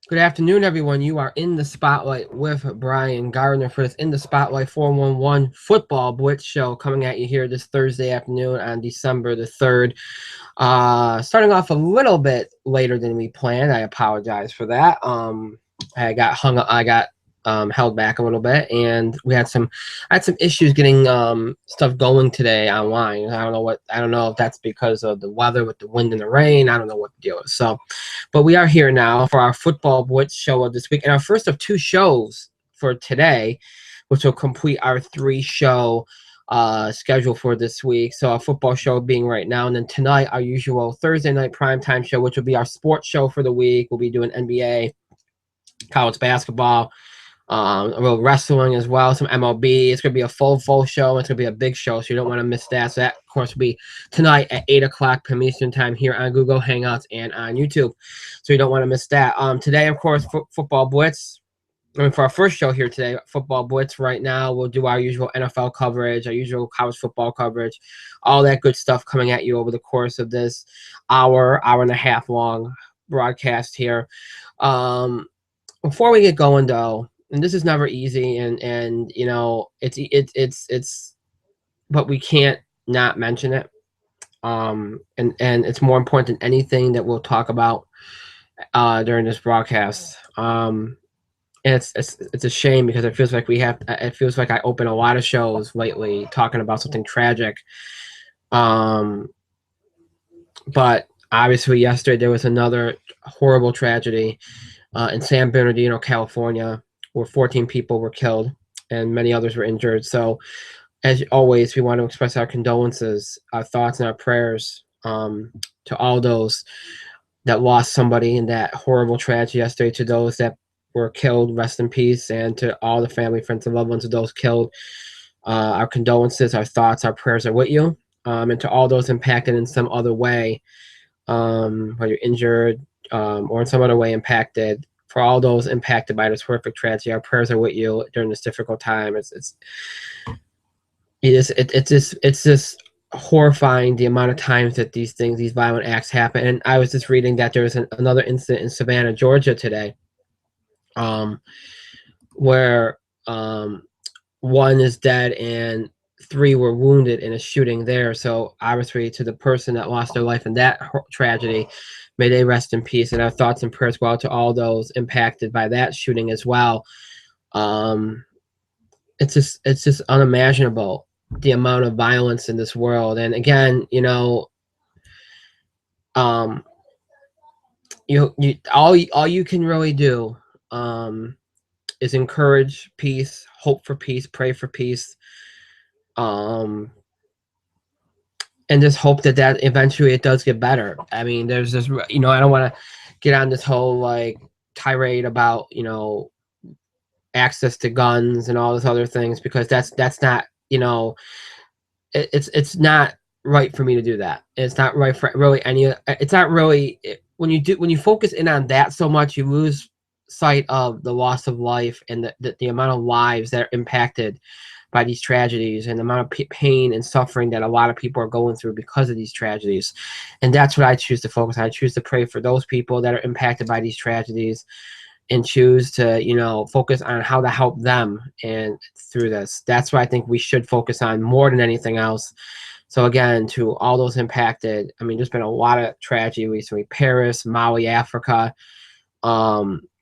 Good afternoon, everyone. You are in the spotlight with Brian Gardner for this In the Spotlight 411 Football Blitz show coming at you here this Thursday afternoon on December the 3rd. Starting off a little bit later than we planned. I apologize for that. I got held back a little bit, and I had some issues getting stuff going today online. I don't know if that's because of the weather with the wind and the rain. I don't know what the deal is. But we are here now for our Football Blitz show of this week, and our first of two shows for today, which will complete our three-show schedule for this week. So our football show being right now, and then tonight our usual Thursday night primetime show, which will be our sports show for the week. We'll be doing NBA, college basketball, a little wrestling as well, some MLB. It's going to be a full show. It's going to be a big show, so you don't want to miss that. So that, of course, will be tonight at 8 o'clock p.m. Eastern Time here on Google Hangouts and on YouTube. So you don't want to miss that. Today, of course, Football Blitz. For our first show here today, Football Blitz, right now, we'll do our usual NFL coverage, our usual college football coverage, all that good stuff coming at you over the course of this hour and a half long broadcast here. Before we get going, though, and this is never easy, and you know it's but we can't not mention it. And it's more important than anything that we'll talk about during this broadcast. And it's a shame because it feels like it feels like I open a lot of shows lately talking about something tragic. Um, but obviously yesterday there was another horrible tragedy in San Bernardino, California, where 14 people were killed and many others were injured. So, as always, we want to express our condolences, our thoughts, and our prayers to all those that lost somebody in that horrible tragedy yesterday, to those that were killed, rest in peace, and to all the family, friends, and loved ones of those killed. Our condolences, our thoughts, our prayers are with you. And to all those impacted in some other way, whether you're injured or in some other way impacted, for all those impacted by this horrific tragedy, our prayers are with you during this difficult time. It's just horrifying the amount of times that these violent acts happen. And I was just reading that there was another incident in Savannah, Georgia today, um, where one is dead and three were wounded in a shooting there. So obviously, to the person that lost their life in that tragedy, may they rest in peace. And our thoughts and prayers go out to all those impacted by that shooting as well. Um, it's just unimaginable the amount of violence in this world. And again, um, all you can really do is encourage peace, hope for peace, pray for peace, and just hope that eventually it does get better. I mean, there's this, I don't want to get on this whole like tirade about access to guns and all those other things, because that's not, it's not right for me to do that. It's not right for really any. It's not really when you focus in on that so much, you lose sight of the loss of life and the amount of lives that are impacted by these tragedies, and the amount of pain and suffering that a lot of people are going through because of these tragedies. And that's what I choose to focus on. I choose to pray for those people that are impacted by these tragedies, and choose to focus on how to help them and through this. That's what I think we should focus on more than anything else. So again, to all those impacted, I mean, there's been a lot of tragedy recently. Paris, Mali, Africa,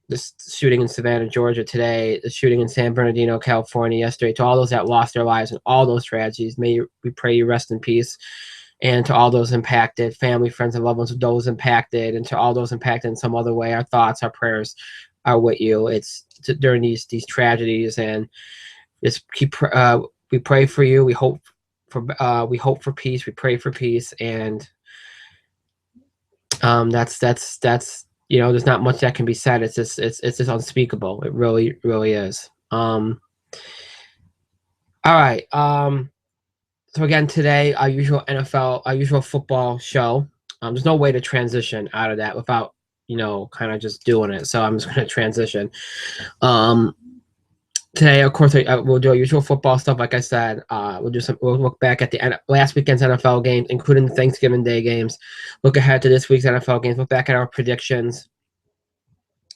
this shooting in Savannah, Georgia today, the shooting in San Bernardino, California yesterday. To all those that lost their lives in all those tragedies, we pray you rest in peace. And to all those impacted, family, friends, and loved ones of those impacted, and to all those impacted in some other way, our thoughts, our prayers are with you. It's during these tragedies, and just we pray for you. We hope for peace. We pray for peace, and that's there's not much that can be said. It's just unspeakable. It really is. All right. So again, today our usual football show. There's no way to transition out of that without kind of just doing it. So I'm just going to transition. Today, of course, we'll do our usual football stuff. Like I said, we'll look back at the last weekend's NFL games, including the Thanksgiving Day games. Look ahead to this week's NFL games. Look back at our predictions.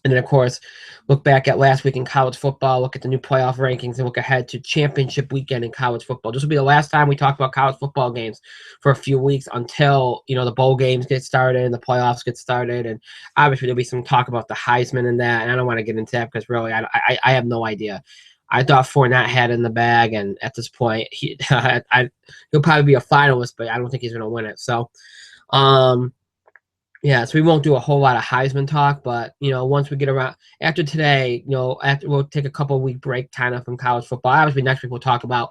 And then, of course, look back at last week in college football, look at the new playoff rankings, and look ahead to championship weekend in college football. This will be the last time we talk about college football games for a few weeks until, the bowl games get started and the playoffs get started. And obviously, there'll be some talk about the Heisman and that. And I don't want to get into that because really, I have no idea. I thought Fournette had it in the bag, and at this point, he'll probably be a finalist, but I don't think he's going to win it. So, yeah, so we won't do a whole lot of Heisman talk, but once we get around after today, we'll take a couple-week break kind of from college football. Obviously, next week we'll preview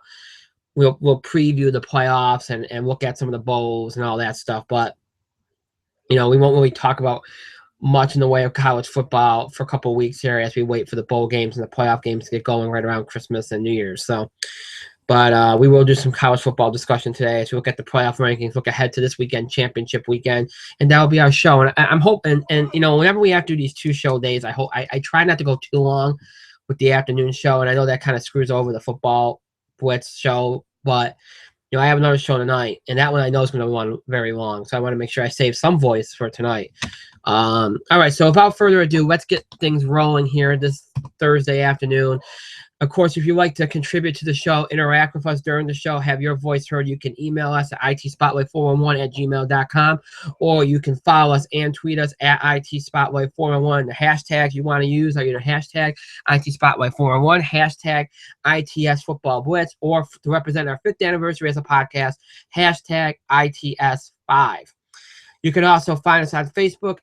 the playoffs and look at some of the bowls and all that stuff. But we won't really talk about much in the way of college football for a couple of weeks here as we wait for the bowl games and the playoff games to get going right around Christmas and New Year's. So. But we will do some college football discussion today. So we'll get the playoff rankings, look ahead to this weekend, championship weekend, and that'll be our show. And I'm hoping, and whenever we have to do these 2 show days, I try not to go too long with the afternoon show. And I know that kind of screws over the Football Blitz show, but I have another show tonight, and that one I know is going to run very long. So I want to make sure I save some voice for tonight. All right. So without further ado, let's get things rolling here this Thursday afternoon. Of course, if you'd like to contribute to the show, interact with us during the show, have your voice heard, you can email us at itspotlight411@gmail.com, or you can follow us and tweet us at itspotlight411. The hashtags you want to use are either hashtag itspotlight411, hashtag itsfootballblitz, or to represent our 5th anniversary as a podcast, hashtag its5. You can also find us on Facebook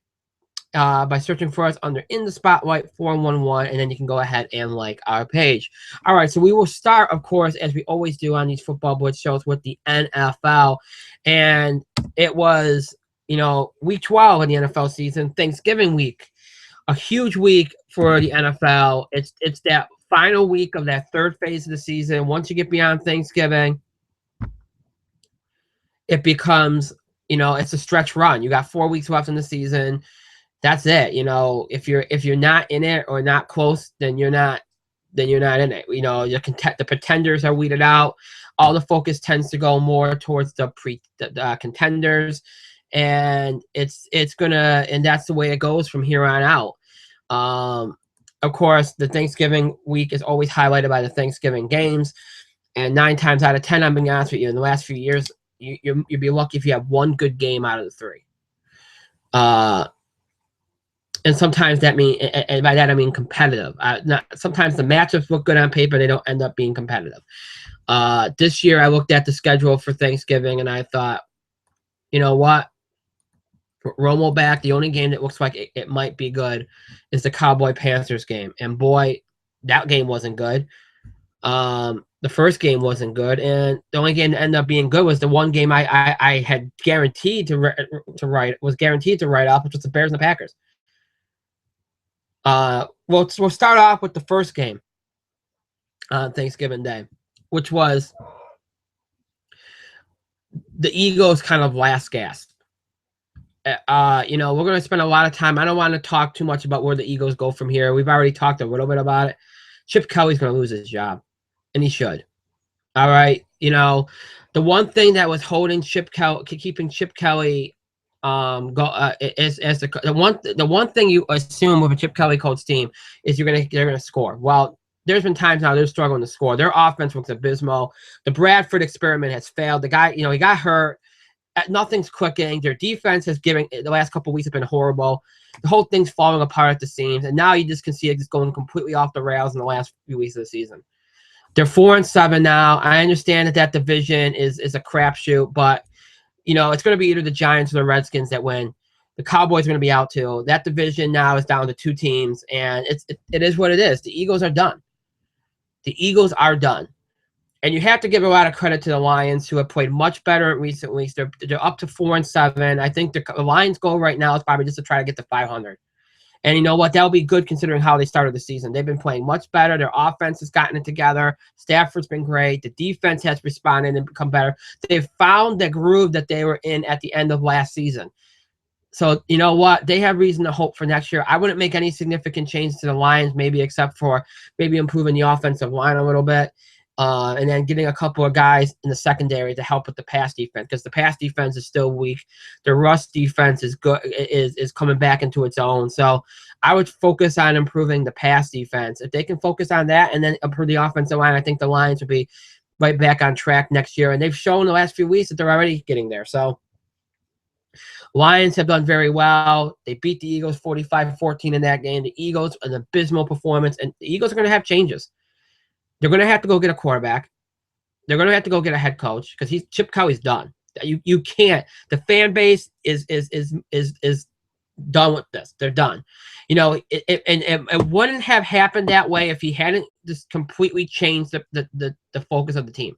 by searching for us under In the Spotlight 411, and then you can go ahead and like our page. All right, so we will start, of course, as we always do on these Football Blitz shows, with the NFL. And it was, week 12 in the NFL season, Thanksgiving week. A huge week for the NFL. It's that final week of that 3rd phase of the season. Once you get beyond Thanksgiving, it becomes, it's a stretch run. You got 4 weeks left in the season. That's it. If you're not in it or not close, then you're not in it. The pretenders are weeded out. All the focus tends to go more towards the contenders, and and that's the way it goes from here on out. Of course, the Thanksgiving week is always highlighted by the Thanksgiving games, and 9 times out of 10, I'm being honest with you, in the last few years, you'd be lucky if you have 1 good game out of the 3. And sometimes and by that I mean competitive. Sometimes the matchups look good on paper, they don't end up being competitive. This year I looked at the schedule for Thanksgiving and I thought, you know what? Romo back, the only game that looks like it might be good is the Cowboy-Panthers game. And boy, that game wasn't good. The first game wasn't good, and the only game that ended up being good was the one game I had guaranteed to write up, which was the Bears and the Packers. We'll start off with the first game on Thanksgiving Day, which was the Eagles' kind of last gasp. We're going to spend a lot of time. I don't want to talk too much about where the Eagles go from here. We've already talked a little bit about it. Chip Kelly's going to lose his job, and he should. All right, the one thing that was holding keeping Chip Kelly the one thing you assume with a Chip Kelly coach team is they're gonna score. Well, there's been times now they're struggling to score. Their offense looks abysmal. The Bradford experiment has failed. The guy, he got hurt. Nothing's clicking. Their defense the last couple of weeks have been horrible. The whole thing's falling apart at the seams, and now you just can see it just going completely off the rails in the last few weeks of the season. They're 4-7 now. I understand that division is a crapshoot, but it's going to be either the Giants or the Redskins that win. The Cowboys are going to be out too. That division now is down to 2 teams, and it is what it is. The Eagles are done. The Eagles are done. And you have to give a lot of credit to the Lions, who have played much better in recent weeks. They're up to 4-7. I think the Lions' goal right now is probably just to try to get to 500. And you know what? That'll be good considering how they started the season. They've been playing much better. Their offense has gotten it together. Stafford's been great. The defense has responded and become better. They've found the groove that they were in at the end of last season. So, you know what? They have reason to hope for next year. I wouldn't make any significant changes to the Lions, maybe except for maybe improving the offensive line a little bit. and then getting a couple of guys in the secondary to help with the pass defense, because the pass defense is still weak. The rush defense is good, is coming back into its own. So I would focus on improving the pass defense. If they can focus on that and then improve the offensive line, I think the Lions will be right back on track next year. And they've shown the last few weeks that they're already getting there. So Lions have done very well. They beat the Eagles 45-14 in that game. The Eagles, an abysmal performance, and the Eagles are going to have changes. They're going to have to go get a quarterback. They're going to have to go get a head coach, because Chip Kelly's done. You can't. The fan base is done with this. They're done. You know, it wouldn't have happened that way if he hadn't just completely changed the focus of the team.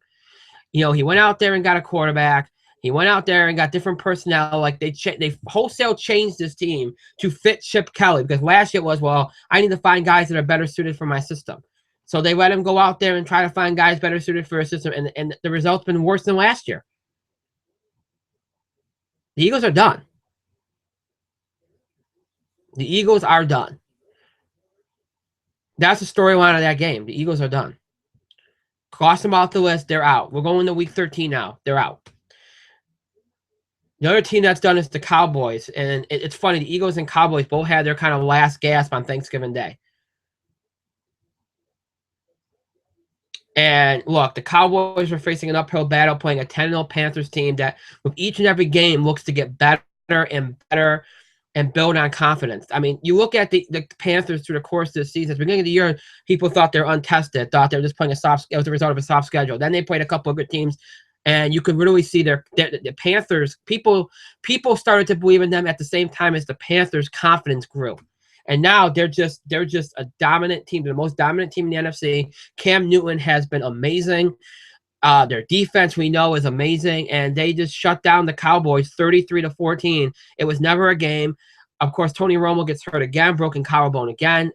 You know, he went out there and got a quarterback. He went out there and got different personnel. Like they wholesale changed this team to fit Chip Kelly, because last year it was, well, I need to find guys that are better suited for my system. So they let him go out there and try to find guys better suited for a system, and the result's been worse than last year. The Eagles are done. The Eagles are done. That's the storyline of that game. The Eagles are done. Cross them off the list. They're out. We're going to week 13 now. They're out. The other team that's done is the Cowboys. And it's funny. The Eagles and Cowboys both had their kind of last gasp on Thanksgiving Day. And look, the Cowboys are facing an uphill battle, playing a 10-0 Panthers team that with each and every game looks to get better and better and build on confidence. I mean, you look at the Panthers through the course of the season. At the beginning of the year, people thought they were untested, thought they were just playing it was a result of a soft schedule. Then they played a couple of good teams, and you could really see the Panthers. People started to believe in them at the same time as the Panthers' confidence grew. And now they're just a dominant team, the most dominant team in the NFC. Cam Newton has been amazing. Their defense, we know, is amazing, and they just shut down the Cowboys 33-14. It was never a game. Of course, Tony Romo gets hurt again, broken collarbone again.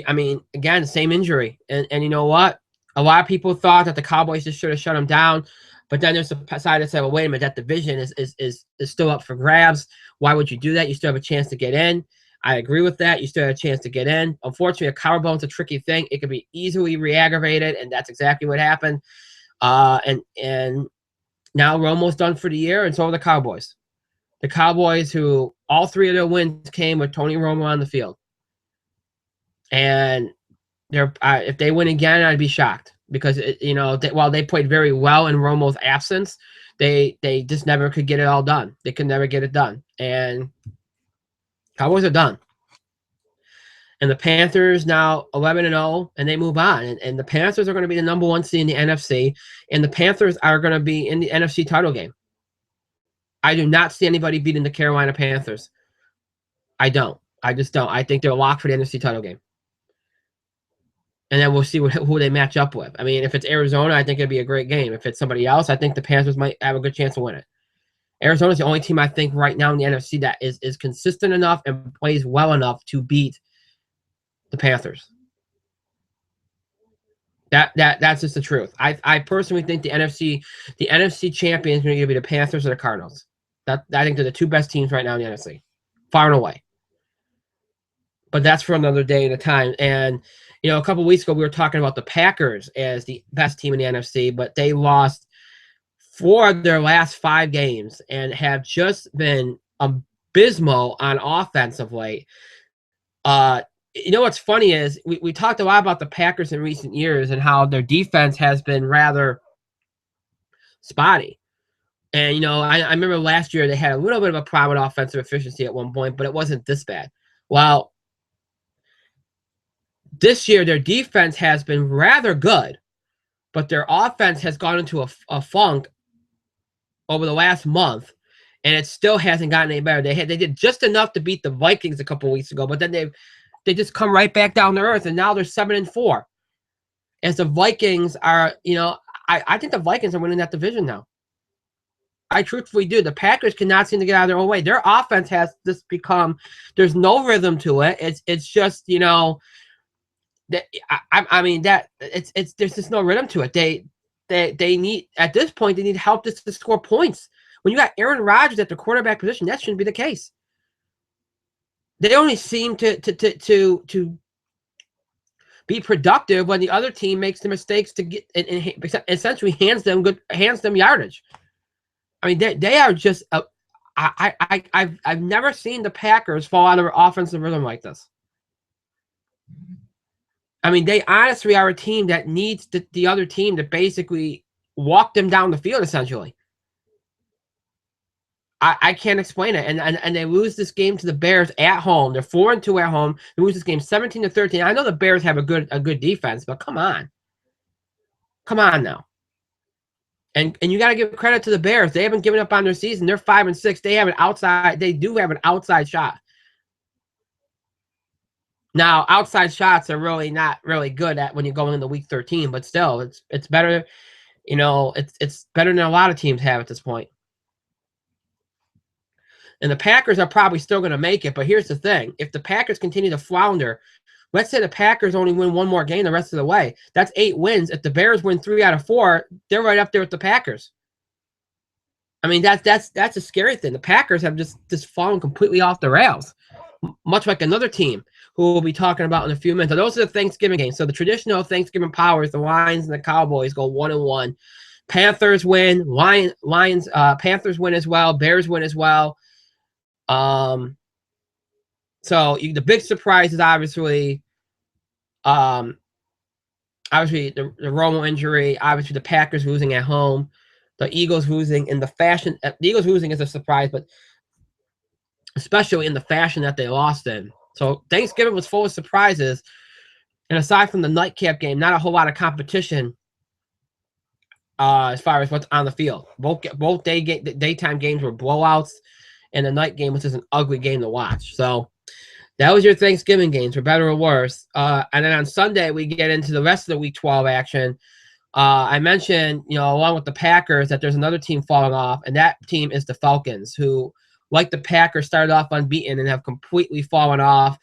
I mean, again, same injury. And you know what? A lot of people thought that the Cowboys just should have shut him down. But then there's a side that said, well, wait a minute, that division is still up for grabs. Why would you do that? You still have a chance to get in. I agree with that. You still have a chance to get in. Unfortunately, a collarbone's a tricky thing. It can be easily re-aggravated, and that's exactly what happened. And now Romo's done for the year, and so are the Cowboys. The Cowboys, who all three of their wins came with Tony Romo on the field. And if they win again, I'd be shocked. Because, while they played very well in Romo's absence, they just never could get it all done. They could never get it done. And Cowboys are done. And the Panthers now 11-0, and they move on. And the Panthers are going to be the number one seed in the NFC, and the Panthers are going to be in the NFC title game. I do not see anybody beating the Carolina Panthers. I don't. I just don't. I think they're locked for the NFC title game. And then we'll see who they match up with. I mean, if it's Arizona, I think it'd be a great game. If it's somebody else, I think the Panthers might have a good chance to win it. Arizona's the only team I think right now in the NFC that is consistent enough and plays well enough to beat the Panthers. That's just the truth. I personally think the NFC champion is going to be the Panthers or the Cardinals. I think they're the two best teams right now in the NFC, far and away. But that's for another day at a time. And a couple of weeks ago we were talking about the Packers as the best team in the NFC, but they lost 4 of their last 5 games and have just been abysmal on offense of late. What's funny is we talked a lot about the Packers in recent years and how their defense has been rather spotty. And, I remember last year they had a little bit of a problem with offensive efficiency at one point, but it wasn't this bad. Well, this year their defense has been rather good, but their offense has gone into a funk over the last month, and it still hasn't gotten any better. They did just enough to beat the Vikings a couple of weeks ago, but then they just come right back down to earth, and now they're 7-4. As the Vikings are, I think the Vikings are winning that division now. I truthfully do. The Packers cannot seem to get out of their own way. Their offense has just become, there's no rhythm to it. It's just, that there's just no rhythm to it. They need, at this point, they need help to score points. When you got Aaron Rodgers at the quarterback position, that shouldn't be the case. They only seem to be productive when the other team makes the mistakes to get and essentially hands them yardage. I mean, they are just I've never seen the Packers fall out of offensive rhythm like this. I mean, they honestly are a team that needs the other team to basically walk them down the field, essentially. I can't explain it. And they lose this game to the Bears at home. They're 4-2 at home. They lose this game 17-13. I know the Bears have a good defense, but come on. Come on now. And you got to give credit to the Bears. They haven't given up on their season. They're 5-6. They do have an outside shot. Now, outside shots are really not really good at when you're going into week 13, but still, it's better, it's better than a lot of teams have at this point. And the Packers are probably still going to make it, but here's the thing. If the Packers continue to flounder, let's say the Packers only win one more game the rest of the way. That's 8 wins. If the Bears win 3 out of 4, they're right up there with the Packers. I mean, that's a scary thing. The Packers have just fallen completely off the rails, much like another team who we'll be talking about in a few minutes. So those are the Thanksgiving games. So the traditional Thanksgiving powers, the Lions and the Cowboys go 1-1. Panthers win. Panthers win as well. Bears win as well. So the big surprise is obviously the Romo injury. Obviously, the Packers losing at home. The Eagles losing in the fashion. The Eagles losing is a surprise, but especially in the fashion that they lost in. So Thanksgiving was full of surprises, and aside from the nightcap game, not a whole lot of competition as far as what's on the field. Both daytime games were blowouts, and the night game was just an ugly game to watch. So that was your Thanksgiving games, for better or worse. And then on Sunday, we get into the rest of the Week 12 action. I mentioned, along with the Packers, that there's another team falling off, and that team is the Falcons, who, like the Packers, started off unbeaten and have completely fallen off.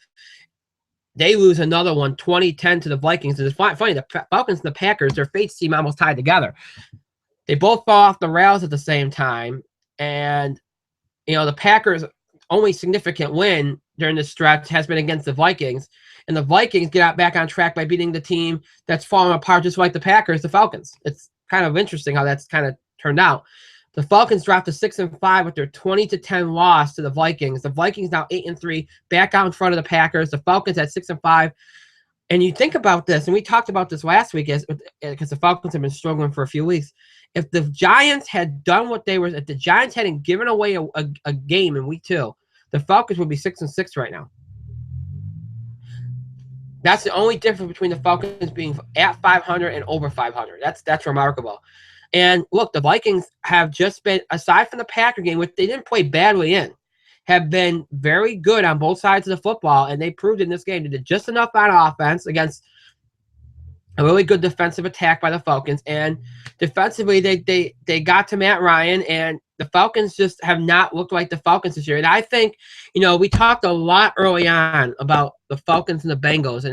They lose another one, 20-10 to the Vikings. And it's funny, the Falcons and the Packers, their fates seem almost tied together. They both fall off the rails at the same time. And, the Packers' only significant win during this stretch has been against the Vikings. And the Vikings get back on track by beating the team that's falling apart just like the Packers, the Falcons. It's kind of interesting how that's kind of turned out. The Falcons dropped to 6-5 with their 20-10 loss to the Vikings. The Vikings now 8-3, back out in front of the Packers. The Falcons at 6-5. And you think about this, and we talked about this last week because the Falcons have been struggling for a few weeks. If the Giants had done if the Giants hadn't given away a game in week 2, the Falcons would be 6-6 right now. That's the only difference between the Falcons being at 500 and over 500. That's remarkable. And look, the Vikings have just been, aside from the Packer game, which they didn't play badly in, have been very good on both sides of the football, and they proved in this game they did just enough on offense against a really good defensive attack by the Falcons. And defensively, they got to Matt Ryan, and the Falcons just have not looked like the Falcons this year. And I think, we talked a lot early on about the Falcons and the Bengals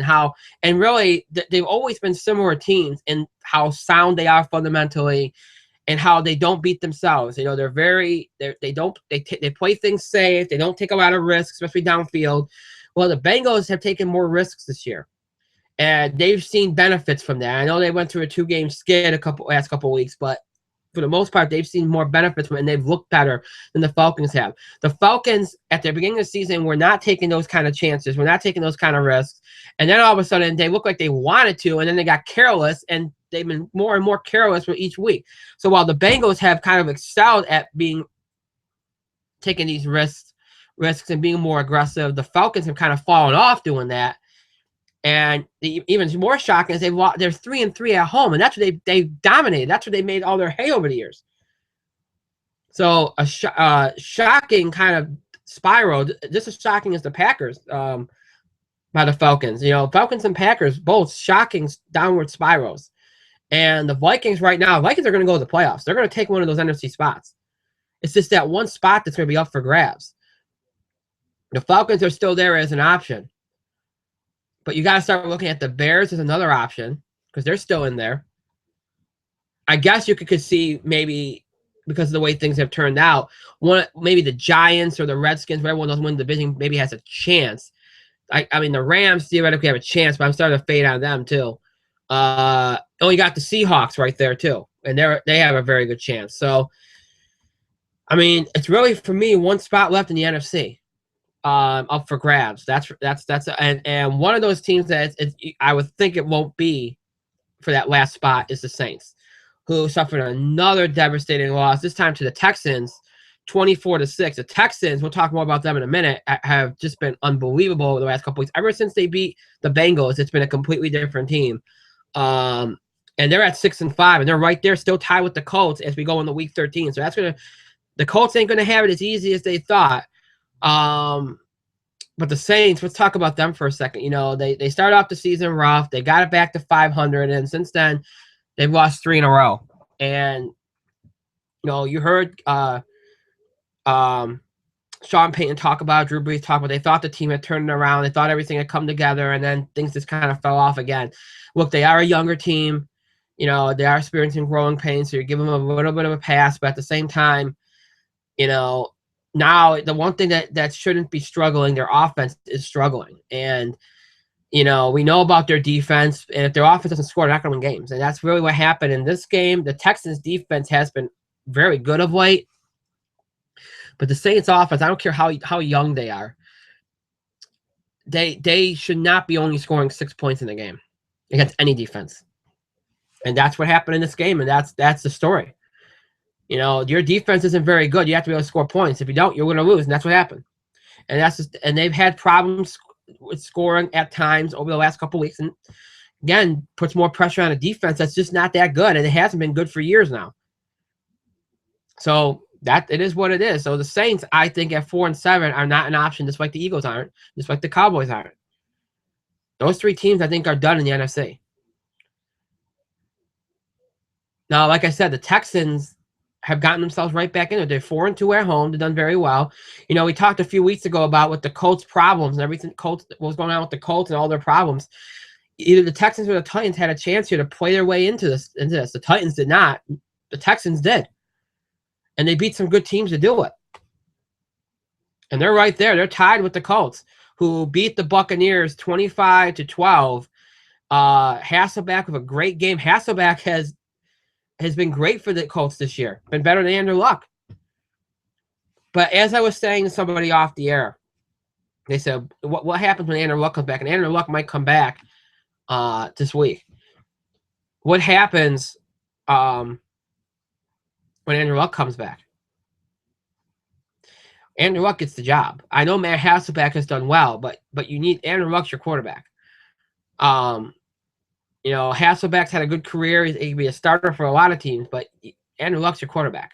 and really they've always been similar teams in how sound they are fundamentally and how they don't beat themselves. They play things safe. They don't take a lot of risks, especially downfield. Well, the Bengals have taken more risks this year, and they've seen benefits from that. I know they went through a 2-game skid last couple of weeks, but for the most part, they've seen more benefits from it, and they've looked better than the Falcons have. The Falcons, at the beginning of the season, were not taking those kind of chances. We're not taking those kind of risks. And then all of a sudden, they looked like they wanted to, and then they got careless, and they've been more and more careless with each week. So while the Bengals have kind of excelled at taking these risks and being more aggressive, the Falcons have kind of fallen off doing that. And even more shocking is they're 3-3 at home, and that's what they dominated. That's what they made all their hay over the years. So a shocking kind of spiral. Just as shocking as the Packers by the Falcons. Falcons and Packers both shocking downward spirals. And the Vikings right now, are going to go to the playoffs. They're going to take one of those NFC spots. It's just that one spot that's going to be up for grabs. The Falcons are still there as an option. But you got to start looking at the Bears as another option because they're still in there. I guess you could see maybe because of the way things have turned out, maybe the Giants or the Redskins, whoever one of those win the division, maybe has a chance. I mean, the Rams theoretically have a chance, but I'm starting to fade on them too. You got the Seahawks right there too, and they have a very good chance. So, I mean, it's really for me one spot left in the NFC, up for grabs. And one of those teams that I would think it won't be for that last spot is the Saints, who suffered another devastating loss, this time to the Texans, 24-6. The Texans, we'll talk more about them in a minute, have just been unbelievable over the last couple weeks. Ever since they beat the Bengals, it's been a completely different team. And they're at 6-5, and they're right there, still tied with the Colts as we go into Week 13. So the Colts ain't gonna have it as easy as they thought. But the Saints, let's talk about them for a second. You know, they started off the season rough. They got it back to 500, and since then, they've lost 3 in a row. And, you know, you heard Sean Payton talk about, Drew Brees talk about, they thought the team had turned it around. They thought everything had come together, and then things just kind of fell off again. Look, they are a younger team. You know, they are experiencing growing pains, so you're giving them a little bit of a pass. But at the same time, you know, now the one thing that shouldn't be struggling, their offense is struggling. And, you know, we know about their defense, and if their offense doesn't score, they're not going to win games. And that's really what happened in this game. The Texans' defense has been very good of late. But the Saints' offense, I don't care how young they are, they should not be only scoring 6 points in a game against any defense. And that's what happened in this game, and that's the story. You know, your defense isn't very good. You have to be able to score points. If you don't, you're going to lose, and that's what happened. And they've had problems with scoring at times over the last couple of weeks, and again, puts more pressure on a defense that's just not that good, and it hasn't been good for years now. So that it is what it is. So the Saints, I think, at 4-7 are not an option, just like the Eagles aren't, just like the Cowboys aren't. Those 3 teams, I think, are done in the NFC. Now, like I said, the Texans have gotten themselves right back in it. They're 4-2 at home. They've done very well. You know, we talked a few weeks ago about what the Colts' problems and everything, what was going on with the Colts and all their problems. Either the Texans or the Titans had a chance here to play their way into this. The Titans did not. The Texans did. And they beat some good teams to do it. And they're right there. They're tied with the Colts, who beat the Buccaneers 25-12. Hasselbeck with a great game. Hasselbeck has been great for the Colts this year. Been better than Andrew Luck. But as I was saying to somebody off the air, they said, what happens when Andrew Luck comes back? And Andrew Luck might come back this week. What happens when Andrew Luck comes back? Andrew Luck gets the job. I know Matt Hasselbeck has done well, but you need Andrew Luck's your quarterback. You know, Hasselbeck's had a good career. He can be a starter for a lot of teams, but Andrew Luck's your quarterback.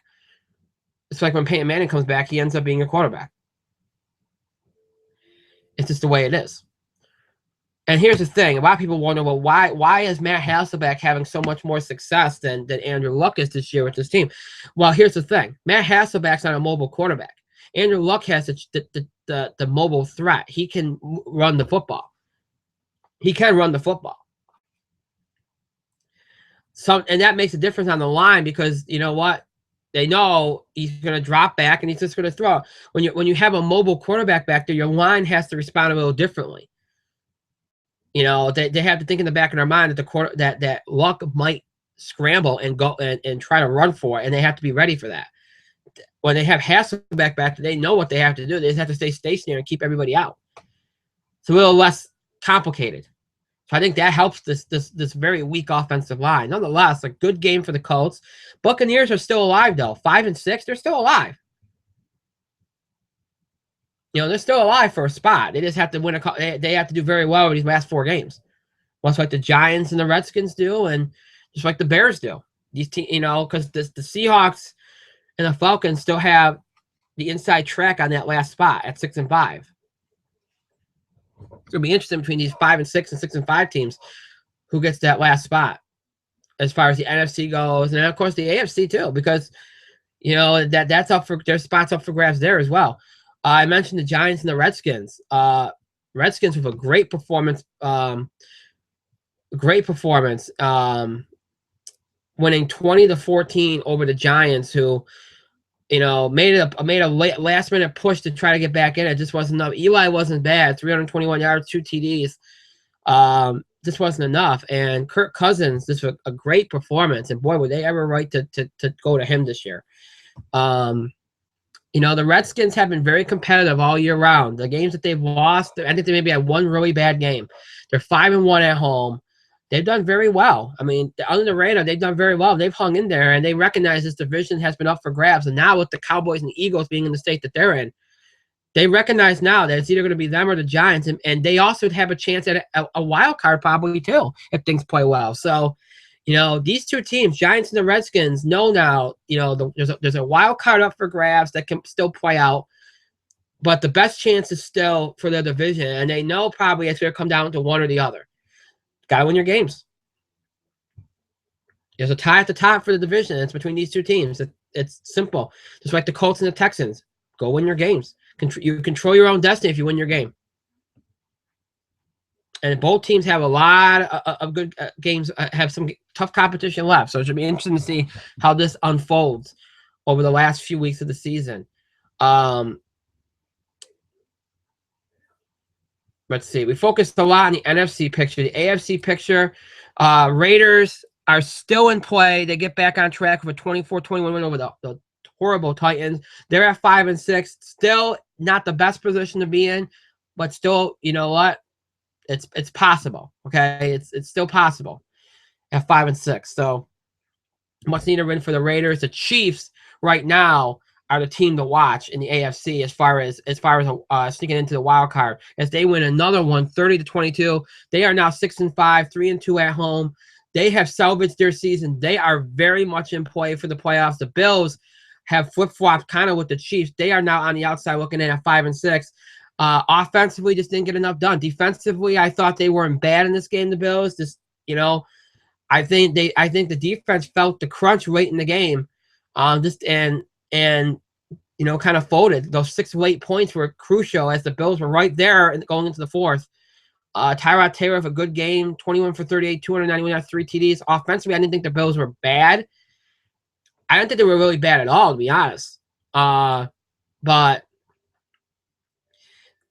It's like when Peyton Manning comes back, he ends up being a quarterback. It's just the way it is. And here's the thing. A lot of people wonder, well, why is Matt Hasselbeck having so much more success than Andrew Luck is this year with this team? Well, here's the thing. Matt Hasselbeck's not a mobile quarterback. Andrew Luck has the mobile threat. He can run the football. He can run the football. And that makes a difference on the line because you know what? They know he's going to drop back and he's just going to throw. When you have a mobile quarterback back there, your line has to respond a little differently. You know, they have to think in the back of their mind that that Luck might scramble and go and try to run for it, and they have to be ready for that. When they have Hasselbeck back, they know what they have to do. They just have to stay stationary and keep everybody out. It's a little less complicated. So I think that helps this very weak offensive line. Nonetheless, a good game for the Colts. Buccaneers are still alive, though. 5-6, they're still alive. You know, they're still alive for a spot. They just have to win they have to do very well in these last 4 games. Much like the Giants and the Redskins do, and just like the Bears do. These teams, you know, because the Seahawks and the Falcons still have the inside track on that last spot at 6-5. It's going to be interesting between these 5-6 and 6-5 teams who gets that last spot as far as the NFC goes. And then, of course, the AFC too, because, you know, that's up for their spots up for grabs there as well. I mentioned the Giants and the Redskins. Redskins with a great performance. Winning 20-14 over the Giants, who made a last minute push to try to get back in. It just wasn't enough. Eli wasn't bad. 321 yards, 2 TDs. This wasn't enough. And Kirk Cousins, this was a great performance. And boy, were they ever right to go to him this year. The Redskins have been very competitive all year round. The games that they've lost, I think they maybe had one really bad game. They're 5-1 at home. They've done very well. I mean, under the radar, they've done very well. They've hung in there, and they recognize this division has been up for grabs. And now with the Cowboys and the Eagles being in the state that they're in, they recognize now that it's either going to be them or the Giants. And they also have a chance at a wild card probably too if things play well. So, these two teams, Giants and the Redskins, know now, there's a wild card up for grabs that can still play out. But the best chance is still for their division. And they know probably it's going to come down to one or the other. Got to win your games. There's a tie at the top for the division. It's between these two teams. It's simple. Just like the Colts and the Texans. Go win your games. You control your own destiny if you win your game. And both teams have a lot of good games, have some tough competition left. So it should be interesting to see how this unfolds over the last few weeks of the season. Let's see. We focused a lot on the NFC picture. The AFC picture, Raiders are still in play. They get back on track with a 24-21 win over the horrible Titans. They're at 5-6. Still not the best position to be in, but still, you know what? It's possible. Okay, it's still possible at 5-6. So much needed win for the Raiders. The Chiefs right now are the team to watch in the AFC as far as sneaking into the wild card. As they win another one, 30-22. They are now 6-5, 3-2 at home. They have salvaged their season. They are very much in play for the playoffs. The Bills have flip-flopped kind of with the Chiefs. They are now on the outside looking in at 5-6. Offensively, just didn't get enough done. Defensively, I thought they weren't bad in this game, the Bills. I think the defense felt the crunch late in the game. And kind of folded. Those 6 late points were crucial as the Bills were right there going into the fourth. Tyrod Taylor with a good game, 21 for 38, 291 yards, 3 TDs. Offensively, I didn't think the Bills were bad. I didn't think they were really bad at all, to be honest. But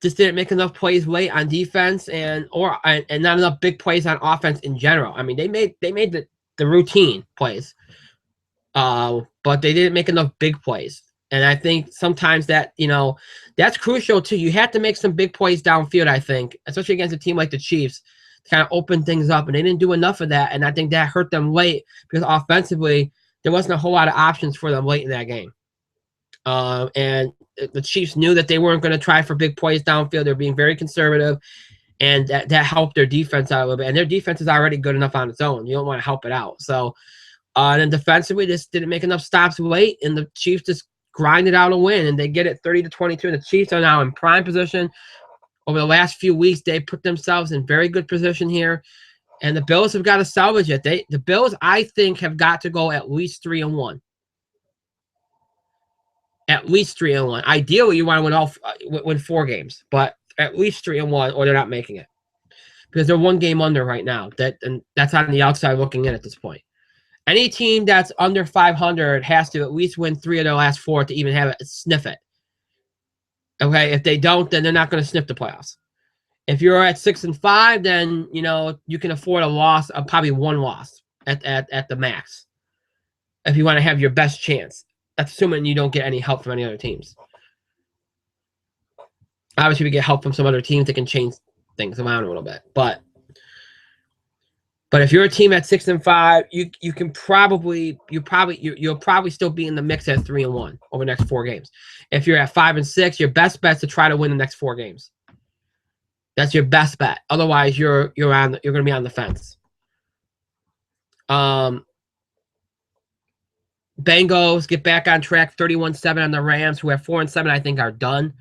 just didn't make enough plays late on defense and not enough big plays on offense in general. I mean, they made the routine plays, but they didn't make enough big plays. And I think sometimes that, that's crucial too. You have to make some big plays downfield, I think, especially against a team like the Chiefs, to kind of open things up. And they didn't do enough of that. And I think that hurt them late because offensively, there wasn't a whole lot of options for them late in that game. And the Chiefs knew that they weren't going to try for big plays downfield. They're being very conservative. And that helped their defense out a little bit. And their defense is already good enough on its own. You don't want to help it out. So, and then defensively, just didn't make enough stops late. And the Chiefs just grinded out a win, and they get it 30-22. And the Chiefs are now in prime position. Over the last few weeks, they put themselves in very good position here, and the Bills have got to salvage it. The Bills, I think, have got to go at least 3-1. At least 3-1. Ideally, you want to win 4 games, but at least 3-1, or they're not making it because they're 1 game under right now. And that's on the outside looking in at this point. Any team that's under 500 has to at least win 3 of their last 4 to even have it sniff it. Okay, if they don't, then they're not going to sniff the playoffs. If you're at 6-5, then you can afford a loss of probably 1 loss at the max. If you want to have your best chance, that's assuming you don't get any help from any other teams. Obviously, we get help from some other teams that can change things around a little bit, but if you're a team at 6-5, you'll probably still be in the mix at 3-1 over the next 4 games. If you're at 5-6, your best bet is to try to win the next 4 games. That's your best bet. Otherwise, you're going to be on the fence. Bengals get back on track, 31-7 on the Rams, who have 4-7. I think are done.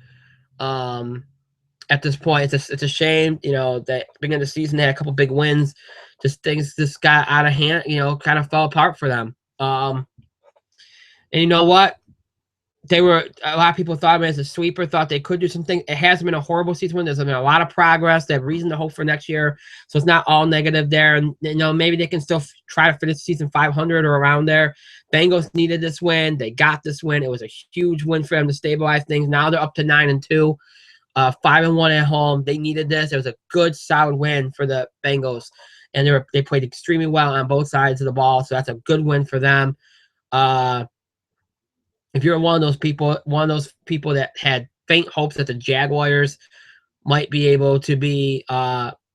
At this point, it's a shame. That beginning of the season they had a couple big wins. Just things just got out of hand. Kind of fell apart for them. And you know what? a lot of people thought of it as a sweeper, thought they could do something. It hasn't been a horrible season. There's been a lot of progress. They have reason to hope for next year. So it's not all negative there. And, maybe they can still try to finish season 500 or around there. Bengals needed this win. They got this win. It was a huge win for them to stabilize things. Now they're up to 9-2, 5-1 at home. They needed this. It was a good, solid win for the Bengals. And they played extremely well on both sides of the ball. So that's a good win for them. If you're one of those people that had faint hopes that the Jaguars might be able to be, in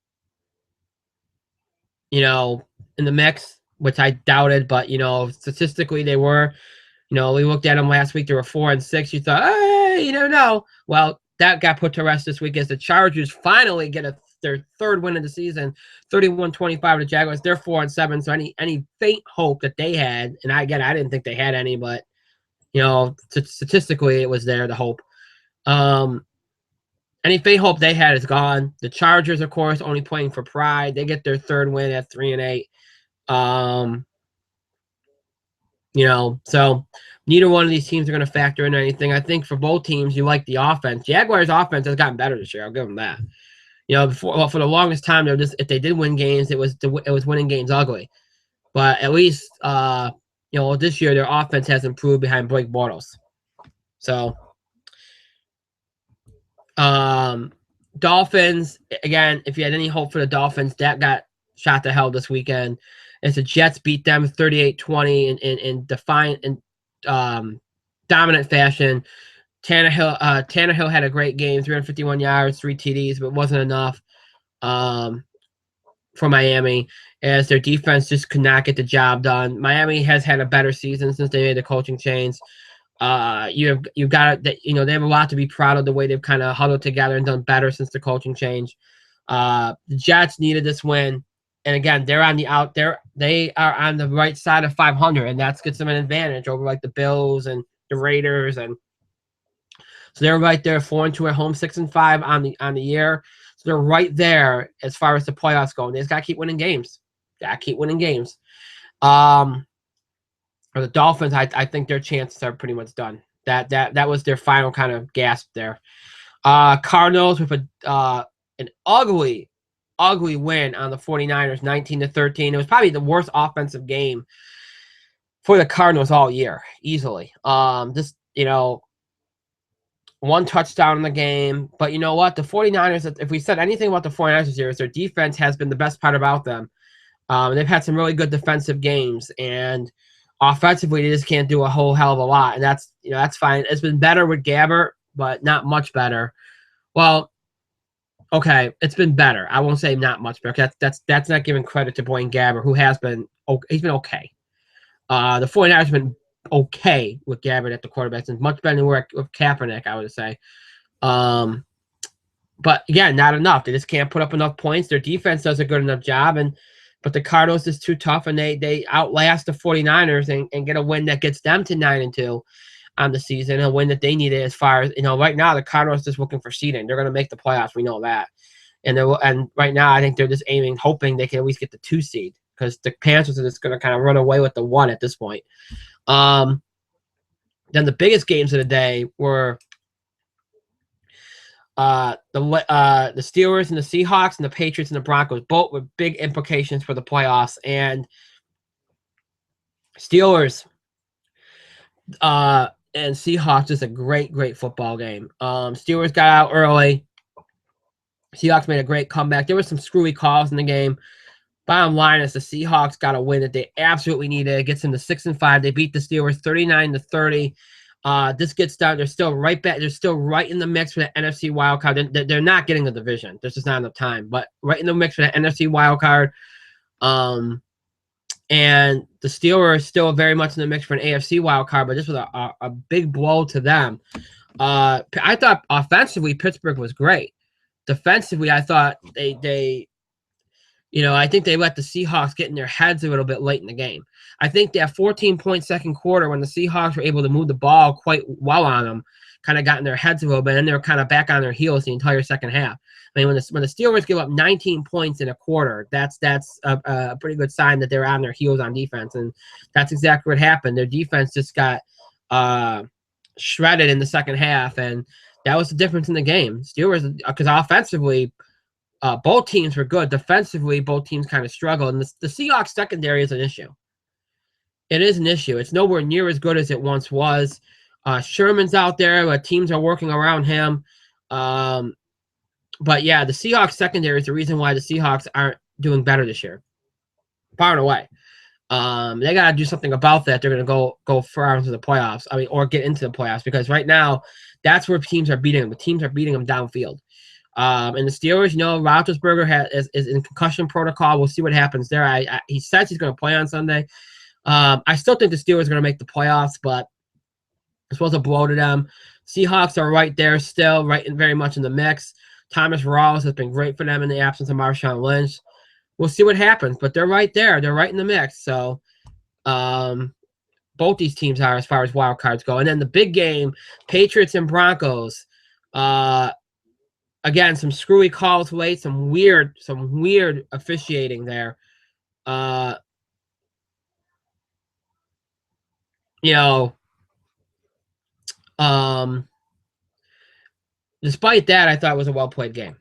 the mix, which I doubted, but statistically they were. We looked at them last week. They were 4-6. You thought, hey, you don't know. Well, that got put to rest this week as the Chargers finally get their third win of the season, 31-25 the Jaguars. They're 4-7. So any faint hope that they had, and I didn't think they had any, but statistically it was there, the hope. Any faint hope they had is gone. The Chargers, of course, only playing for pride. They get their third win at 3-8. So neither one of these teams are going to factor in anything. I think for both teams, you like the offense. Jaguars' offense has gotten better this year. I'll give them that. For the longest time, if they did win games, it was winning games ugly. But at least, this year their offense has improved behind Blake Bortles. So, Dolphins, again, if you had any hope for the Dolphins, that got shot to hell this weekend. As the Jets beat them 38-20 in defiant and dominant fashion. Tannehill had a great game, 351 yards, 3 TDs, but it wasn't enough for Miami, as their defense just could not get the job done. Miami has had a better season since they made the coaching change. You've got that. They have a lot to be proud of, the way they've kind of huddled together and done better since the coaching change. The Jets needed this win, and again, they are on the right side of 500, and that gets them an advantage over like the Bills and the Raiders, and so they're right there, 4-2 at home, 6-5 on the year. So they're right there as far as the playoffs go. They just got to keep winning games. For the Dolphins, I think their chances are pretty much done. That was their final kind of gasp there. Cardinals with an ugly win on the 49ers, 19-13. It was probably the worst offensive game for the Cardinals all year, easily. One touchdown in the game. But you know what? The 49ers, if we said anything about the 49ers this year, is their defense has been the best part about them. They've had some really good defensive games, and offensively, they just can't do a whole hell of a lot, and that's fine. It's been better with Gabbert, but not much better. Well, okay, it's been better. I won't say not much better. That's not giving credit to Blaine Gabbert, who has been he's been okay. The 49ers have been okay with Gabbert at the quarterback, and much better than with Kaepernick, I would say. But again, not enough. They just can't put up enough points. Their defense does a good enough job, but the Cardinals is too tough, and they outlast the 49ers and get a win that gets them to 9-2 on the season, a win that they needed as far as, right now the Cardinals just looking for seeding. They're going to make the playoffs. We know that. And right now I think they're just hoping they can at least get the 2 seed, because the Panthers are just going to kind of run away with the 1 at this point. Then the biggest games of the day were the Steelers and the Seahawks, and the Patriots and the Broncos, both with big implications for the playoffs. And Steelers and Seahawks is a great football game. Steelers got out early. Seahawks made a great comeback. There were some screwy calls in the game. Bottom line is the Seahawks got a win that they absolutely needed. It gets them to 6-5. They beat the Steelers 39-30. This gets down. They're still right back. They're still right in the mix for the NFC wild card. They're not getting the division. There's just not enough time. But right in the mix for the NFC wild card. And the Steelers are still very much in the mix for an AFC wild card. But this was a big blow to them. I thought offensively Pittsburgh was great. Defensively, I thought they I think they let the Seahawks get in their heads a little bit late in the game. I think that 14-point second quarter, when the Seahawks were able to move the ball quite well on them, kind of got in their heads a little bit, and they were kind of back on their heels the entire second half. I mean, when the Steelers give up 19 points in a quarter, that's a pretty good sign that they're on their heels on defense, and that's exactly what happened. Their defense just got shredded in the second half, and that was the difference in the game. Steelers, because offensively, both teams were good. Defensively, both teams kind of struggled, and the Seahawks secondary is an issue. It is an issue. It's nowhere near as good as it once was. Sherman's out there, but teams are working around him. But yeah, the Seahawks secondary is the reason why the Seahawks aren't doing better this year, far and away. They got to do something about that. They're going to go far into the playoffs. I mean, or get into the playoffs, because right now that's where teams are beating them. The teams are beating them downfield. And the Steelers, Roethlisberger is in concussion protocol. We'll see what happens there. He says he's going to play on Sunday. I still think the Steelers are going to make the playoffs, but it's supposed to blow to them. Seahawks are right there still, very much in the mix. Thomas Rawls has been great for them in the absence of Marshawn Lynch. We'll see what happens, but they're right there. They're right in the mix. So both these teams are as far as wild cards go. And then the big game, Patriots and Broncos. Again, some screwy calls late, some weird officiating there. Despite that, I thought it was a well-played game.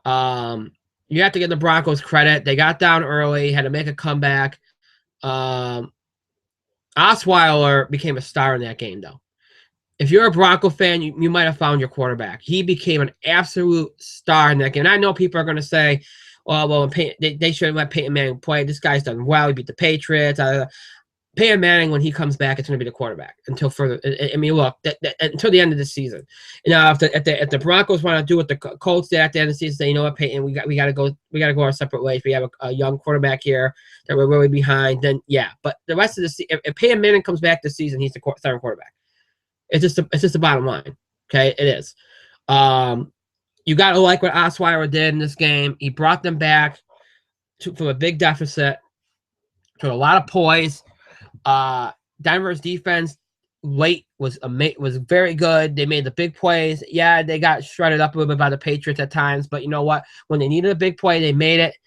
You have to give the Broncos credit. They got down early, had to make a comeback. Osweiler became a star in that game, though. If you're a Bronco fan, you might have found your quarterback. He became an absolute star in that game. And I know people are going to say, well, they should have let Peyton Manning play. This guy's done well. He beat the Patriots. Peyton Manning, when he comes back, it's going to be the quarterback until further. I mean, look, until the end of the season. Now, if the Broncos want to do what the Colts did at the end of the season, say, you know what, Peyton, we got to go our separate ways. We have a young quarterback here that we're really behind. Then yeah, but the rest of the season, if Peyton Manning comes back this season, he's the starting quarterback. It's just the bottom line. Okay, it is. You got to like what Osweiler did in this game. He brought them back from a big deficit to a lot of poise. Denver's defense late was very good. They made the big plays. Yeah, they got shredded up a little bit by the Patriots at times, but you know what? When they needed a big play, they made it.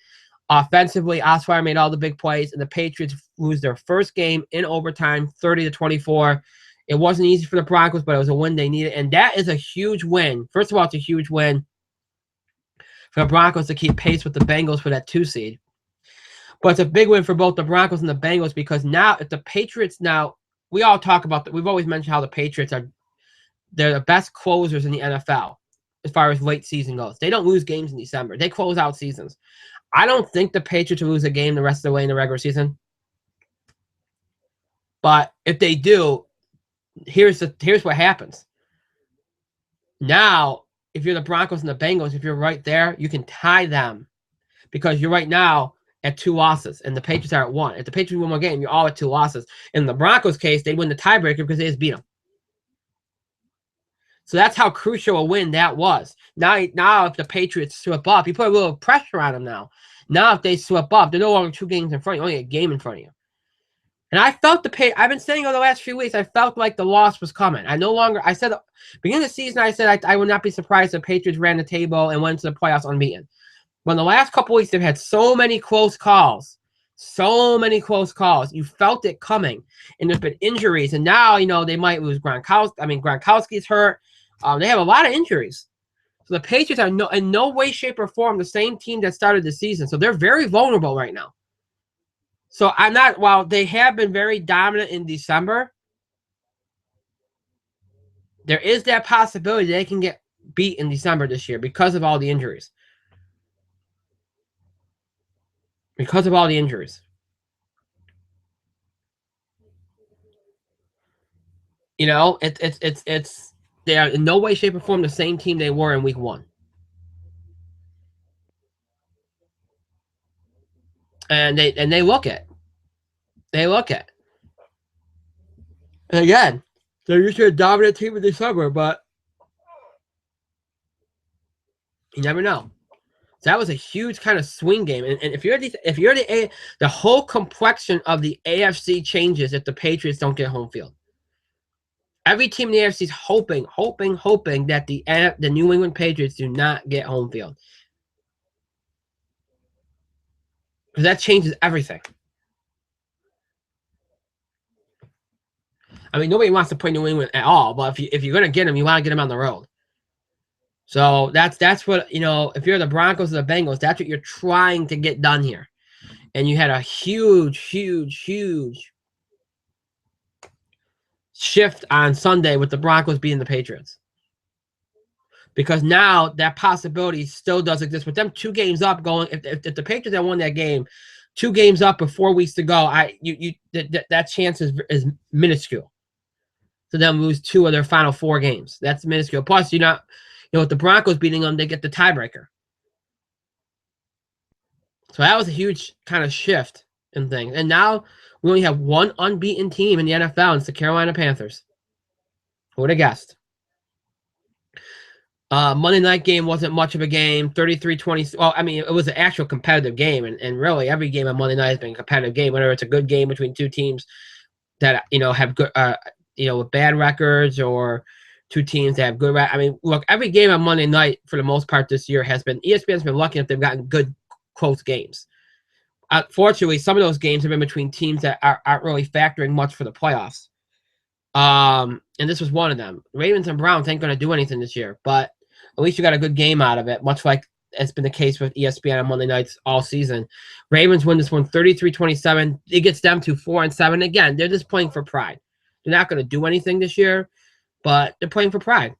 Offensively, Osweiler made all the big plays, and the Patriots lose their first game in overtime, 30-24. It wasn't easy for the Broncos, but it was a win they needed, and that is a huge win. First of all, it's a huge win for the Broncos to keep pace with the Bengals for that 2 seed. But it's a big win for both the Broncos and the Bengals, because now if the Patriots we all talk about that. We've always mentioned how the Patriots they're the best closers in the NFL as far as late season goes. They don't lose games in December. They close out seasons. I don't think the Patriots will lose a game the rest of the way in the regular season. But if they do, here's what happens. Now, if you're the Broncos and the Bengals, if you're right there, you can tie them, because you're right now at 2 losses, and the Patriots are at 1. If the Patriots win one game, you're all at 2 losses. In the Broncos' case, they win the tiebreaker because they just beat them. So that's how crucial a win that was. Now if the Patriots slip up, you put a little pressure on them now. Now if they slip up, they're no longer 2 games in front of you, only a game in front of you. And I felt I've been saying over the last few weeks, I felt like the loss was coming. I said, beginning of the season, I said I would not be surprised if the Patriots ran the table and went to the playoffs unbeaten. When the last couple weeks, they've had so many close calls. You felt it coming. And there's been injuries. And now, they might lose Gronkowski. I mean, Gronkowski's hurt. They have a lot of injuries. So the Patriots are in no way, shape, or form the same team that started the season. So they're very vulnerable right now. So while they have been very dominant in December, there is that possibility they can get beat in December this year because of all the injuries. It's they are in no way, shape, or form the same team they were in week 1. And they look it. And again, they're usually a dominant team in December, but you never know. So that was a huge kind of swing game. And if you're the whole complexion of the AFC changes if the Patriots don't get home field. Every team in the AFC is hoping that the New England Patriots do not get home field. Because that changes everything. I mean, nobody wants to play New England at all, but if you're going to get them, you want to get them on the road. So that's what, if you're the Broncos or the Bengals, that's what you're trying to get done here. And you had a huge, huge, huge shift on Sunday with the Broncos beating the Patriots. Because now that possibility still does exist. With them 2 games up going, if the Patriots had won that game, 2 games up with 4 weeks to go, that chance is minuscule. To them lose 2 of their final 4 games. That's minuscule. Plus, with the Broncos beating them, they get the tiebreaker. So that was a huge kind of shift in things. And now we only have 1 unbeaten team in the NFL, and it's the Carolina Panthers. Who would have guessed? Monday night game wasn't much of a game, 33-20. Well, I mean, it was an actual competitive game, and really every game on Monday night has been a competitive game, whether it's a good game between 2 teams that, have good, with bad records, or 2 teams that have good I mean, look, every game on Monday night for the most part this year has been, ESPN's been lucky if they've gotten good, close games. Unfortunately, some of those games have been between teams that aren't really factoring much for the playoffs. And this was one of them. Ravens and Browns ain't going to do anything this year, but at least you got a good game out of it, much like it's been the case with ESPN on Monday nights all season. Ravens win this one 33-27. It gets them to 4-7. Again, they're just playing for pride. They're not going to do anything this year, but they're playing for pride,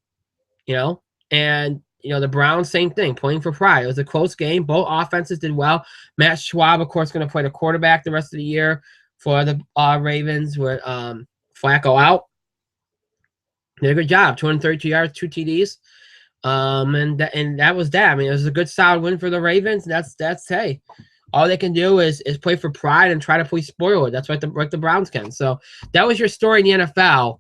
And, the Browns, same thing, playing for pride. It was a close game. Both offenses did well. Matt Schwab, of course, going to play the quarterback the rest of the year for the Ravens with Flacco out. Did a good job. 232 yards, 2 TDs. And that was that. I mean, it was a good, solid win for the Ravens. That's hey, all they can do is play for pride and try to play spoiler. That's what the Browns can. So that was your story in the NFL.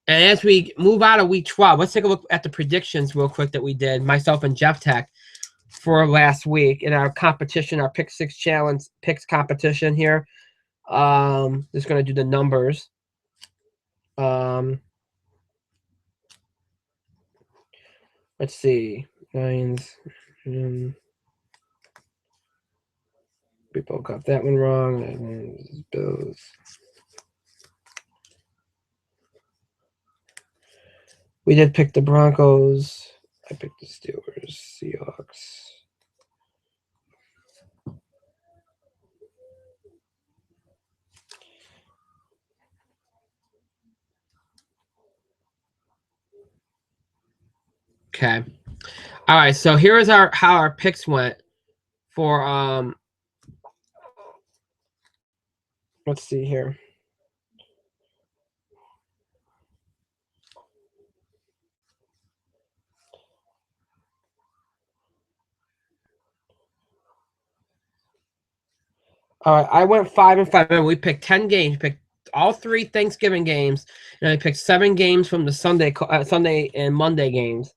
And as we move out of Week 12, let's take a look at the predictions real quick that we did, myself and Jeff Tech, for last week in our competition, our Pick 6 Challenge picks competition here. Just going to do the numbers. Let's see. Lions. We both got that one wrong. Bills. We did pick the Broncos. I picked the Steelers, Seahawks. Okay. All right, so here is how our picks went for let's see here. All right, I went 5-5. We picked 10 games. Picked all 3 Thanksgiving games, and I picked 7 games from the Sunday and Monday games.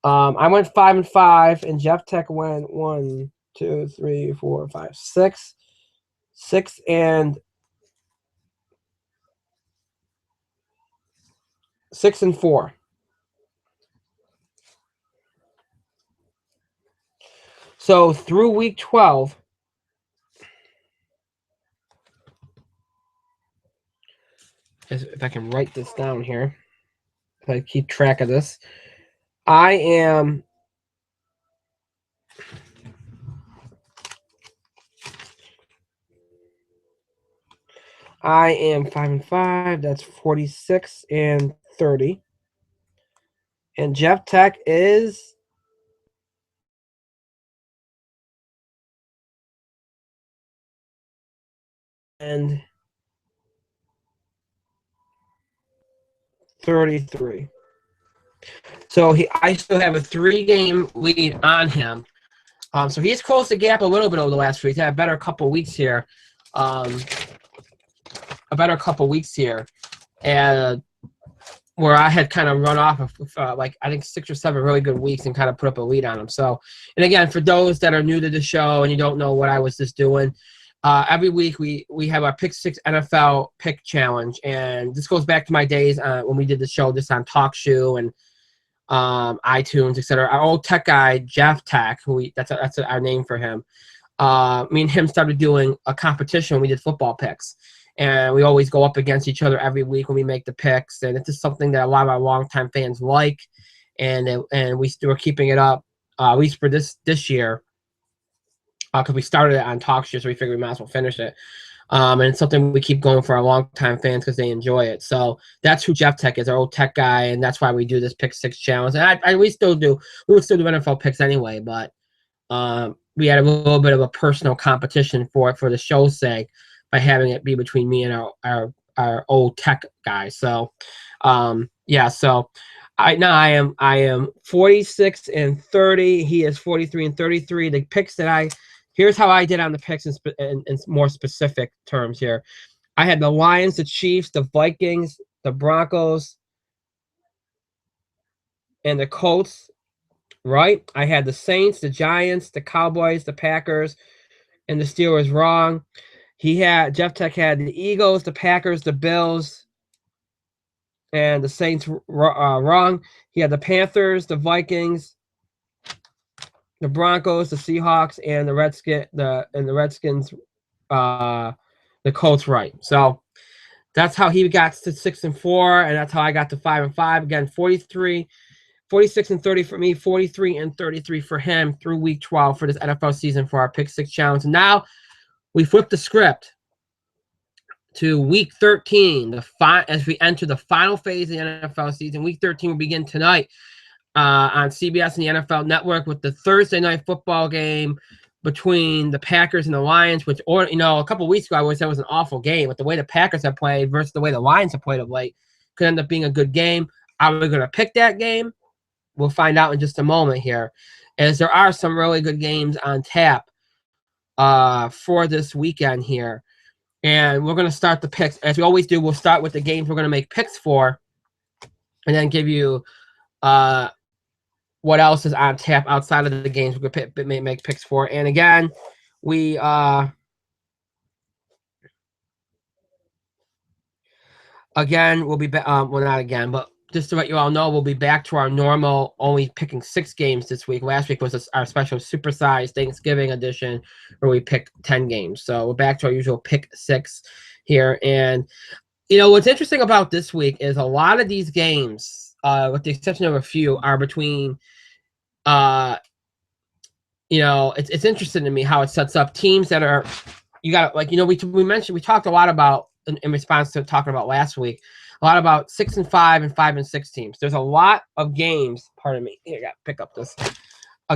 I went 5-5, and Jeff Tech went 1, 2, 3, 4, 5, 6, 6 and 4. So through Week 12. If I can write this down here, if I keep track of this, I am I am 5-5. That's 46-30. And Jeff Tech is 33. So I still have a 3-game lead on him. So he's closed the gap a little bit over the last 3. He's had a better couple weeks here. And where I had kind of run off of like I think 6 or 7 really good weeks and kind of put up a lead on him. So, and again, for those that are new to the show and you don't know what I was just doing, every week we have our Pick 6 NFL Pick Challenge, and this goes back to my days when we did the show just on TalkShoe and iTunes, etc. Our old tech guy Jeff Tech, that's our name for him. Me and him started doing a competition. We did football picks, and we always go up against each other every week when we make the picks. And it's just something that a lot of our longtime fans like, and we're keeping it up at least for this year, because we started it on Talkshare, so we figured we might as well finish it. And it's something we keep going for our longtime fans because they enjoy it. So that's who Jeff Tech is, our old tech guy, and that's why we do this Pick Six challenge. And we would still do NFL picks anyway, but we had a little bit of a personal competition for it for the show's sake by having it be between me and our old tech guy. So yeah, so I am 46 and 30. He is 43 and 33. The picks that here's how I did on the picks in more specific terms here. I had the Lions, the Chiefs, the Vikings, the Broncos, and the Colts, right? I had the Saints, the Giants, the Cowboys, the Packers, and the Steelers wrong. Jeff Tech had the Eagles, the Packers, the Bills, and the Saints wrong. He had the Panthers, the Vikings, the Broncos, the Seahawks, and the Redskins, the Colts right. So that's how he got to 6 and 4, and that's how I got to 5 and 5. Again, 46 and 30 for me, 43 and 33 for him through week 12 for this NFL season for our Pick Six challenge. And now we flip the script to week 13, as we enter the final phase of the NFL season. Week 13 will begin tonight on CBS and the NFL Network with the Thursday night football game between the Packers and the Lions, which, a couple of weeks ago I always said was an awful game, but the way the Packers have played versus the way the Lions have played of late could end up being a good game. Are we going to pick that game? We'll find out in just a moment here, as there are some really good games on tap for this weekend here. And we're going to start the picks. As we always do, we'll start with the games we're going to make picks for, and then give you what else is on tap outside of the games we're going to make picks for. And again, we'll be back. Well, not again, but just to let you all know, we'll be back to our normal, only picking 6 games this week. Last week was our special supersized Thanksgiving edition where we picked 10 games. So we're back to our usual pick 6 here. And, what's interesting about this week is a lot of these games, with the exception of a few, are between, it's interesting to me how it sets up teams that are, we talked a lot about, in response to talking about last week, a lot about 6 and 5 and 5 and 6 teams. There's a lot of games. Pardon me. Here, I got to pick up this.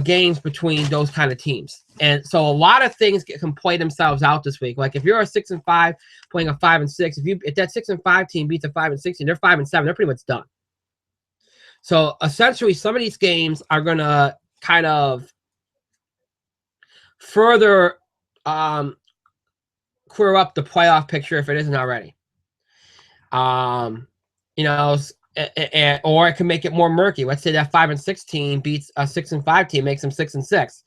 Games between those kind of teams, and so a lot of things can play themselves out this week. Like if you're a 6 and 5 playing a 5 and 6, if that 6 and 5 team beats a 5 and 6 team, they're 5 and 7. They're pretty much done. So essentially, some of these games are going to kind of further clear up the playoff picture if it isn't already. Or it can make it more murky. Let's say that 5 and 6 team beats a 6 and 5 team, makes them 6 and 6.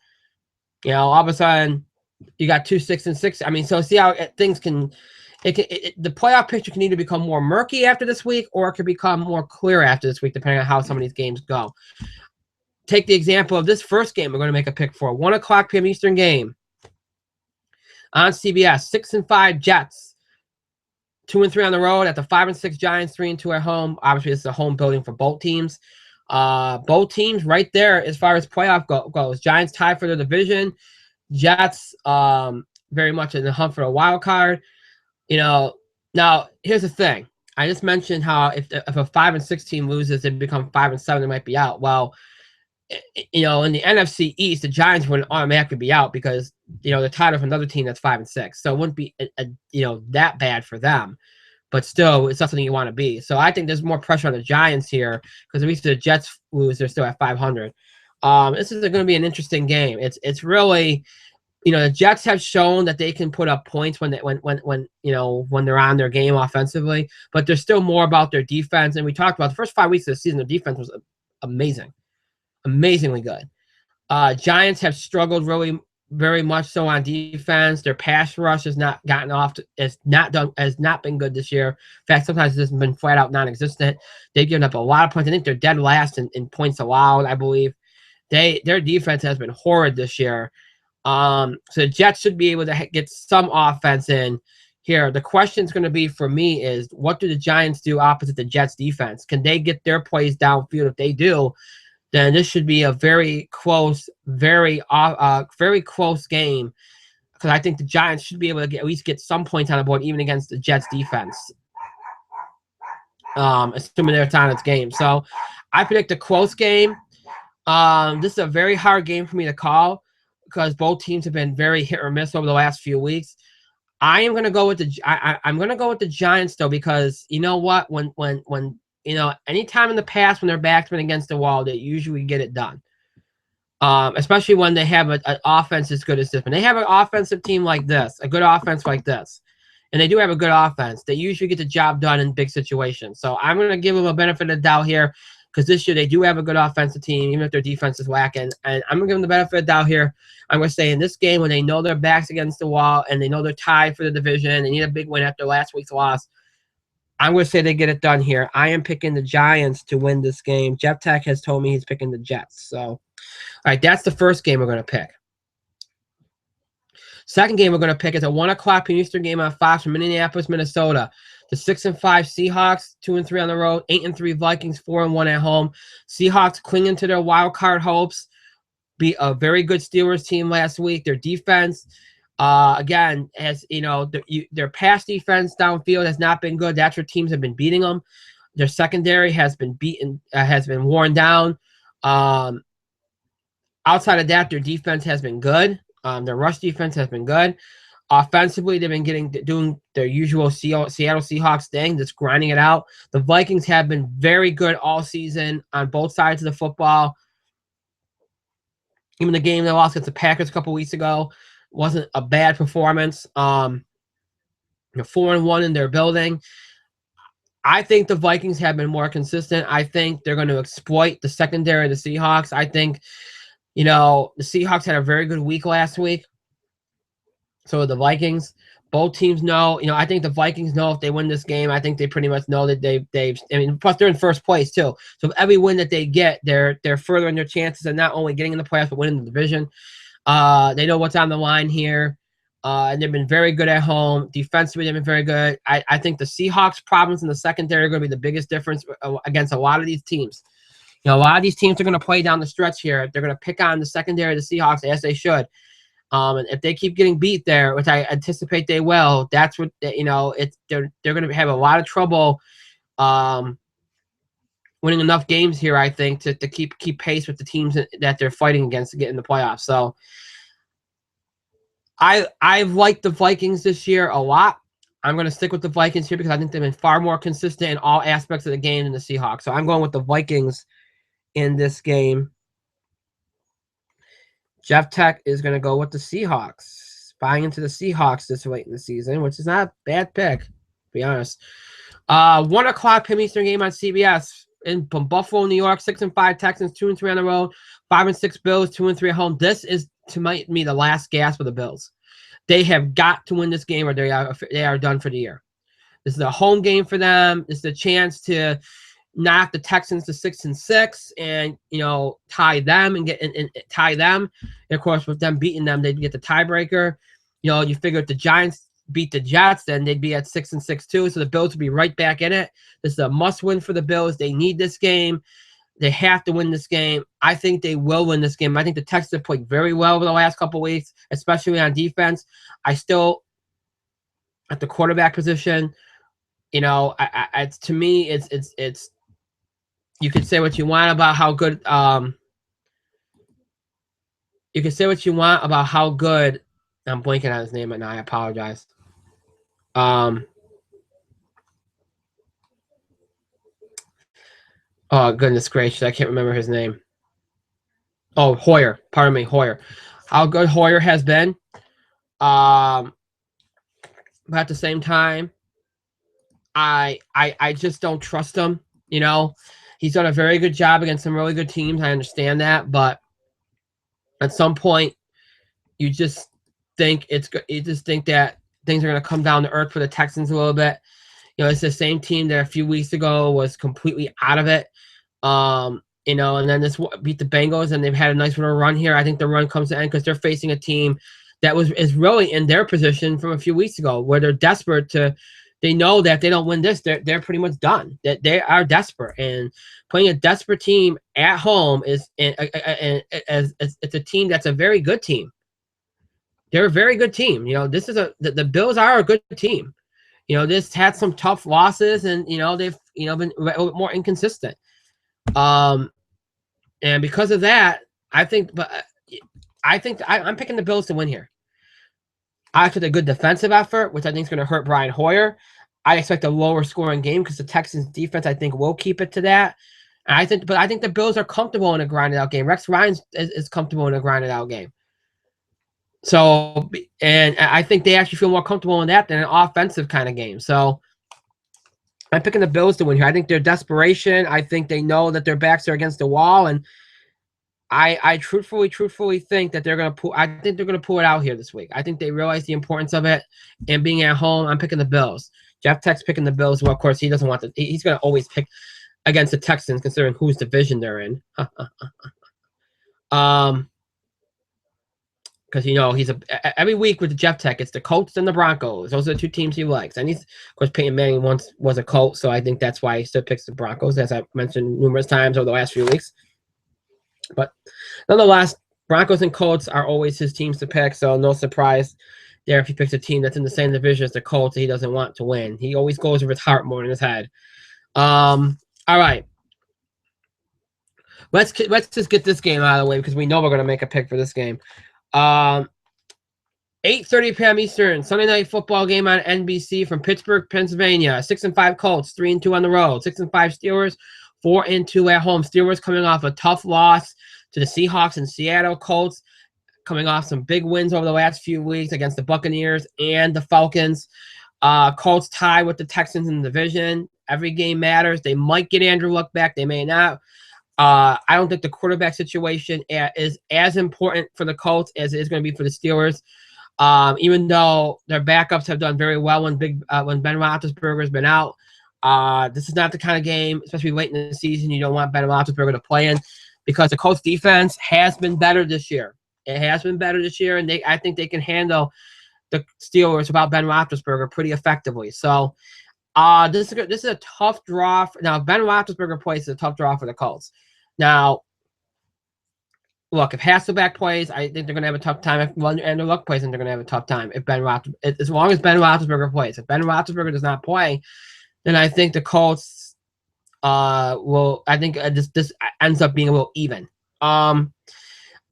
All of a sudden you got 2 6 and 6. I mean, so see how things can. The playoff picture can either become more murky after this week, or it could become more clear after this week, depending on how some of these games go. Take the example of this first game we're going to make a pick for, 1:00 p.m. Eastern game on CBS. 6 and 5 Jets. 2 and 3 on the road at the 5 and 6 Giants, 3 and 2 at home. Obviously, it's a home building for both teams. Both teams right there as far as playoff goes. Giants tie for the division. Jets very much in the hunt for a wild card. Now here's the thing. I just mentioned how if a 5 and 6 team loses, it becomes 5 and 7. They might be out. Well, in the NFC East, the Giants wouldn't automatically be out because they're tied with another team that's 5 and 6, so it wouldn't be that bad for them. But still, it's not something you want to be. So I think there's more pressure on the Giants here because at least the Jets lose, they're still at 500. This is going to be an interesting game. It's really, the Jets have shown that they can put up points when they're on their game offensively, but there's still more about their defense. And we talked about the first 5 weeks of the season, their defense was amazingly good. Giants have struggled really very much so on defense. Their pass rush has not been good this year. In fact, sometimes it's been flat out non-existent. They've given up a lot of points. I think they're dead last in points allowed, I believe. Their defense has been horrid this year. So the Jets should be able to get some offense in here. The question is going to be for me is, what do the Giants do opposite the Jets defense? Can they get their plays downfield? If they do, then this should be a very close, very close game, because I think the Giants should be able to at least get some points on the board, even against the Jets defense, assuming they're on its game. So I predict a close game. This is a very hard game for me to call because both teams have been very hit or miss over the last few weeks. I am going to go with I'm going to go with the Giants, though, because you know what? When anytime in the past when their back's been against the wall, they usually get it done. Especially when they have an offense as good as this. When they have an offensive team like this, a good offense like this, and they do have a good offense, they usually get the job done in big situations. So I'm going to give them a benefit of the doubt here, because this year they do have a good offensive team, even if their defense is lacking. And I'm going to give them the benefit of the doubt here. I'm going to say in this game, when they know their back's against the wall and they know they're tied for the division, they need a big win after last week's loss, I'm going to say they get it done here. I am picking the Giants to win this game. Jeff Tech has told me he's picking the Jets. So, all right, that's the first game we're going to pick. Second game we're going to pick is a 1 o'clock Eastern game on Fox from Minneapolis, Minnesota. The 6-5 Seahawks, 2-3 on the road, 8-3 Vikings, 4-1 at home. Seahawks clinging to their wild card hopes. Beat a very good Steelers team last week. Their defense, again, has their pass defense downfield has not been good. That's where teams have been beating them. Their secondary has been worn down. Outside of that, their defense has been good. Their rush defense has been good. Offensively, they've been doing their usual Seattle Seahawks thing, just grinding it out. The Vikings have been very good all season on both sides of the football. Even the game they lost against the Packers a couple weeks ago wasn't a bad performance. 4-1 in their building. I think the Vikings have been more consistent. I think they're going to exploit the secondary of the Seahawks. I think, the Seahawks had a very good week last week. So the Vikings, both teams know, I think the Vikings know if they win this game, I think they pretty much know that plus they're in first place too. So every win that they get, they're furthering their chances of not only getting in the playoffs, but winning the division. They know what's on the line here. And they've been very good at home. Defensively, they've been very good. I think the Seahawks' problems in the secondary are going to be the biggest difference against a lot of these teams. A lot of these teams are going to play down the stretch here. They're going to pick on the secondary of the Seahawks, as they should. And if they keep getting beat there, which I anticipate they will, that's what they're going to have a lot of trouble winning enough games here, I think, to keep pace with the teams that they're fighting against to get in the playoffs. So I've liked the Vikings this year a lot. I'm going to stick with the Vikings here because I think they've been far more consistent in all aspects of the game than the Seahawks. So I'm going with the Vikings in this game. Jeff Tech is going to go with the Seahawks. Buying into the Seahawks this late in the season, which is not a bad pick, to be honest. 1 o'clock Eastern game on CBS from Buffalo, New York. 6-5 Texans, 2-3 on the road. 5-6 Bills, 2-3 at home. This is, to me, the last gasp for the Bills. They have got to win this game or they are done for the year. This is a home game for them. This is a chance to knock the Texans to 6-6 and tie them and tie them. And of course, with them beating them, they'd get the tiebreaker. You figure if the Giants beat the Jets, then they'd be at 6-6 too. So the Bills would be right back in it. This is a must-win for the Bills. They need this game. They have to win this game. I think they will win this game. I think the Texans have played very well over the last couple of weeks, especially on defense. I still, at the quarterback position, to me, it's. You can say what you want about how good. You can say what you want about how good. I'm blanking on his name right now. I apologize. Oh, goodness gracious. I can't remember his name. Oh, Hoyer. Pardon me, Hoyer. How good Hoyer has been. But at the same time, I just don't trust him. He's done a very good job against some really good teams. I understand that. But at some point, you just think that things are going to come down to earth for the Texans a little bit. It's the same team that a few weeks ago was completely out of it. And then this beat the Bengals, and they've had a nice little run here. I think the run comes to end because they're facing a team that is really in their position from a few weeks ago, where they're desperate to. They know that if they don't win this, they're pretty much done. That they are desperate, and playing a desperate team at home is as it's a team that's a very good team. They're a very good team. This is the Bills are a good team. This had some tough losses, and they've been a little bit more inconsistent. And because of that, I think I'm picking the Bills to win here. I expect a good defensive effort, which I think is going to hurt Brian Hoyer. I expect a lower scoring game because the Texans defense, I think, will keep it to that. And I think the Bills are comfortable in a grinded out game. Rex Ryan is comfortable in a grinded out game. So, and I think they actually feel more comfortable in that than an offensive kind of game. So, I'm picking the Bills to win here. I think their desperation. I think they know that their backs are against the wall, and I truthfully think that they're gonna pull. I think they're gonna pull it out here this week. I think they realize the importance of it and being at home. I'm picking the Bills. Jeff Tech's picking the Bills. Well, of course, he doesn't want to. He's gonna always pick against the Texans, considering whose division they're in. Because he's every week with the Jeff Tech, it's the Colts and the Broncos. Those are the two teams he likes. And of course, Peyton Manning once was a Colt, so I think that's why he still picks the Broncos, as I've mentioned numerous times over the last few weeks. But nonetheless, Broncos and Colts are always his teams to pick, so no surprise there if he picks a team that's in the same division as the Colts that he doesn't want to win. He always goes with his heart more than his head. All right. Let's just get this game out of the way because we know we're going to make a pick for this game. 8:30 p.m. Eastern, Sunday night football game on NBC from Pittsburgh, Pennsylvania. 6-5 Colts, 3-2 on the road. 6-5 Steelers, 4-2 at home. Steelers coming off a tough loss to the Seahawks and Seattle. Colts coming off some big wins over the last few weeks against the Buccaneers and the Falcons. Colts tie with the Texans in the division. Every game matters. They might get Andrew Luck back. They may not. I don't think the quarterback situation is as important for the Colts as it is going to be for the Steelers. Even though their backups have done very well when Ben Roethlisberger's been out. This is not the kind of game, especially late in the season, you don't want Ben Roethlisberger to play in because the Colts defense has been better this year. It has been better this year, and I think they can handle the Steelers without Ben Roethlisberger pretty effectively. So this is a tough draw. Now, if Ben Roethlisberger plays, it's a tough draw for the Colts. Now, look, if Hasselbeck plays, I think they're going to have a tough time. If Andrew Luck plays, then they're going to have a tough time. As long as Ben Roethlisberger plays. If Ben Roethlisberger does not play, then I think the Colts will. I think this ends up being a little even. I'm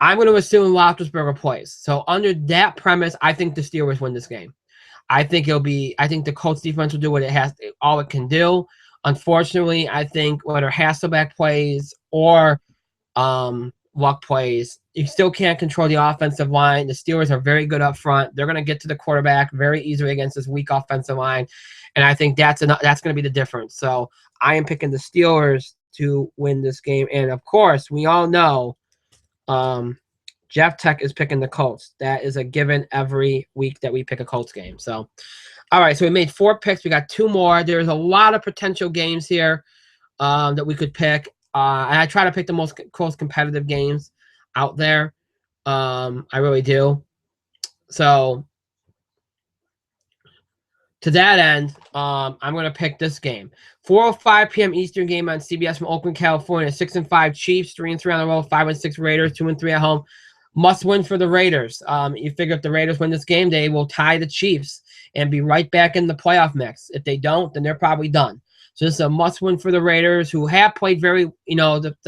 going to assume Roethlisberger plays. So under that premise, I think the Steelers win this game. I think the Colts defense will do what it has, all it can do. Unfortunately, I think whether Hasselbeck plays or Luck plays, you still can't control the offensive line. The Steelers are very good up front. They're going to get to the quarterback very easily against this weak offensive line, and I think that's going to be the difference. So I am picking the Steelers to win this game, and of course, we all know Jeff Tech is picking the Colts. That is a given every week that we pick a Colts game. So, all right, so we made 4 picks. We got 2 more. There's a lot of potential games here that we could pick. And I try to pick the most close competitive games out there. I really do. So, to that end, I'm going to pick this game. 4:05 p.m. Eastern game on CBS from Oakland, California. 6-5 Chiefs, 3-3 on the road. 5-6 Raiders, 2-3 at home. Must win for the Raiders. You figure if the Raiders win this game, they will tie the Chiefs and be right back in the playoff mix. If they don't, then they're probably done. So this is a must win for the Raiders, who have played very,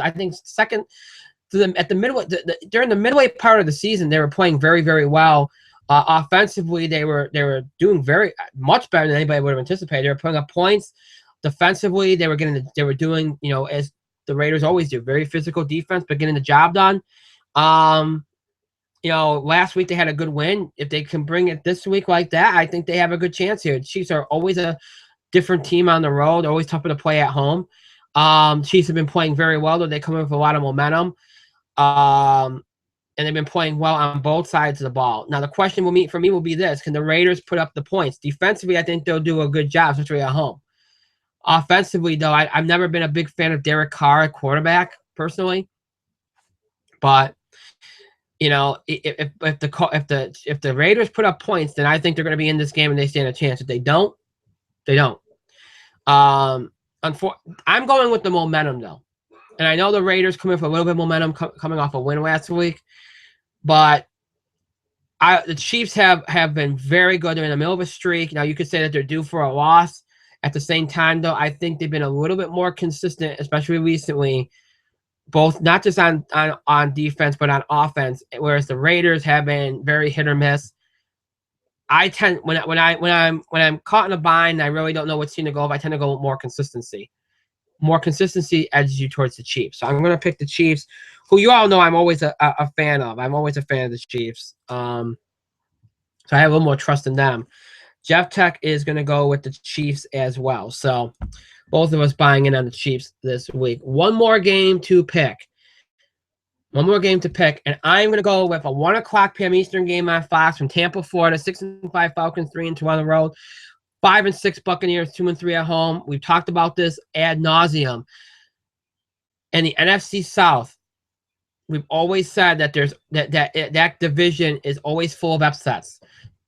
I think second to them at the midway during the midway part of the season, they were playing very, very well. Offensively, they were doing very much better than anybody would have anticipated. They were putting up points. Defensively, they were doing, as the Raiders always do, very physical defense, but getting the job done. Last week they had a good win. If they can bring it this week like that, I think they have a good chance here. The Chiefs are always a different team on the road, always tougher to play at home. Chiefs have been playing very well, though they come in with a lot of momentum. And they've been playing well on both sides of the ball. Now, the question for me will be this: can the Raiders put up the points? Defensively, I think they'll do a good job, especially at home. Offensively, though, I've never been a big fan of Derek Carr at quarterback, personally. But You know, if the Raiders put up points, then I think they're going to be in this game and they stand a chance. If they don't, they don't. I'm going with the momentum though, and I know the Raiders coming for a little bit of momentum coming off a win last week, but the Chiefs have been very good. They're in the middle of a streak. Now you could say that they're due for a loss. At the same time, though, I think they've been a little bit more consistent, especially recently, both not just on defense but on offense. Whereas the Raiders have been very hit or miss. I tend when I'm caught in a bind, I really don't know what team to go with. I tend to go with more consistency. More consistency edges you towards the Chiefs. So I'm going to pick the Chiefs, who you all know I'm always a fan of. I'm always a fan of the Chiefs. So I have a little more trust in them. Jeff Tech is going to go with the Chiefs as well. So both of us buying in on the Chiefs this week. One more game to pick. And I'm going to go with a 1 o'clock p.m. Eastern game on Fox from Tampa, Florida. 6-5 Falcons, 3-2 on the road. 5-6 Buccaneers, 2-3 at home. We've talked about this ad nauseum. And the NFC South, we've always said that there's that division is always full of upsets.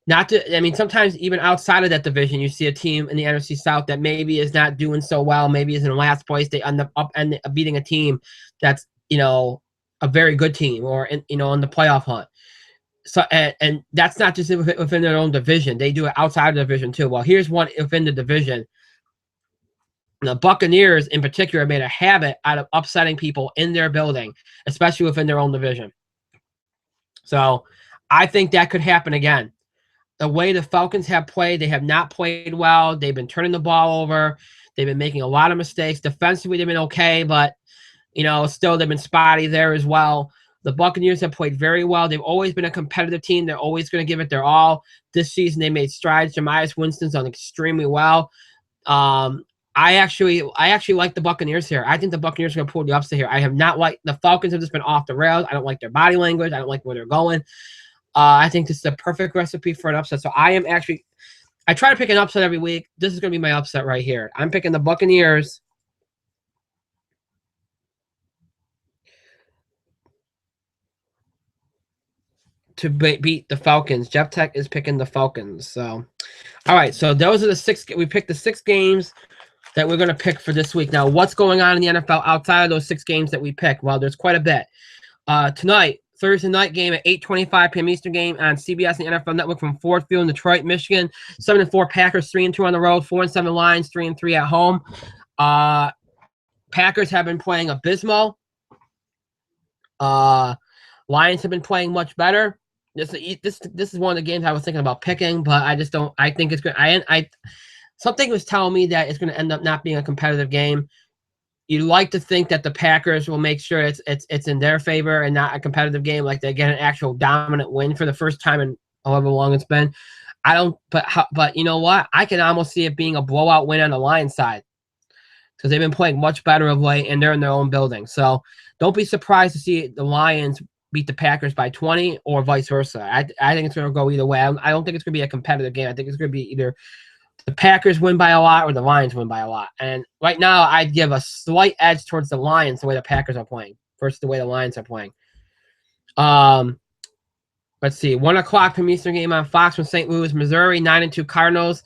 Sometimes even outside of that division, you see a team in the NFC South that maybe is not doing so well, maybe is in last place. They end up and beating a team that's, a very good team or in the playoff hunt. So and that's not just within their own division. They do it outside of the division too. Well, here's one within the division. The Buccaneers in particular made a habit out of upsetting people in their building, especially within their own division. So I think that could happen again. The way the Falcons have played, they have not played well. They've been turning the ball over. They've been making a lot of mistakes. Defensively, they've been okay, but still they've been spotty there as well. The Buccaneers have played very well. They've always been a competitive team. They're always going to give it their all. This season, they made strides. Jameis Winston's done extremely well. I actually like the Buccaneers here. I think the Buccaneers are going to pull the upset here. I have not liked the Falcons. Have just been off the rails. I don't like their body language. I don't like where they're going. I think this is a perfect recipe for an upset. So I try to pick an upset every week. This is going to be my upset right here. I'm picking the Buccaneers to beat the Falcons. Jeff Tech is picking the Falcons. So, all right. So those are the 6. We picked the 6 games that we're going to pick for this week. Now, what's going on in the NFL outside of those 6 games that we picked? Well, there's quite a bit. Tonight, Thursday night game at 8:25 p.m. Eastern game on CBS and the NFL Network from Ford Field in Detroit, Michigan. 7-4 Packers, 3-2 on the road. 4-7 Lions, 3-3 at home. Packers have been playing abysmal. Lions have been playing much better. This is one of the games I was thinking about picking, but I just don't. I think it's good. Something was telling me that it's going to end up not being a competitive game. You like to think that the Packers will make sure it's in their favor and not a competitive game, like they get an actual dominant win for the first time in however long it's been. I don't, but you know what? I can almost see it being a blowout win on the Lions side because they've been playing much better of late and they're in their own building. So don't be surprised to see the Lions beat the Packers by 20 or vice versa. I think it's going to go either way. I don't think it's going to be a competitive game. I think it's going to be either the Packers win by a lot or the Lions win by a lot. And right now, I'd give a slight edge towards the Lions the way the Packers are playing versus the way the Lions are playing. Let's see. 1 o'clock from Eastern game on Fox from St. Louis, Missouri. 9-2 Cardinals.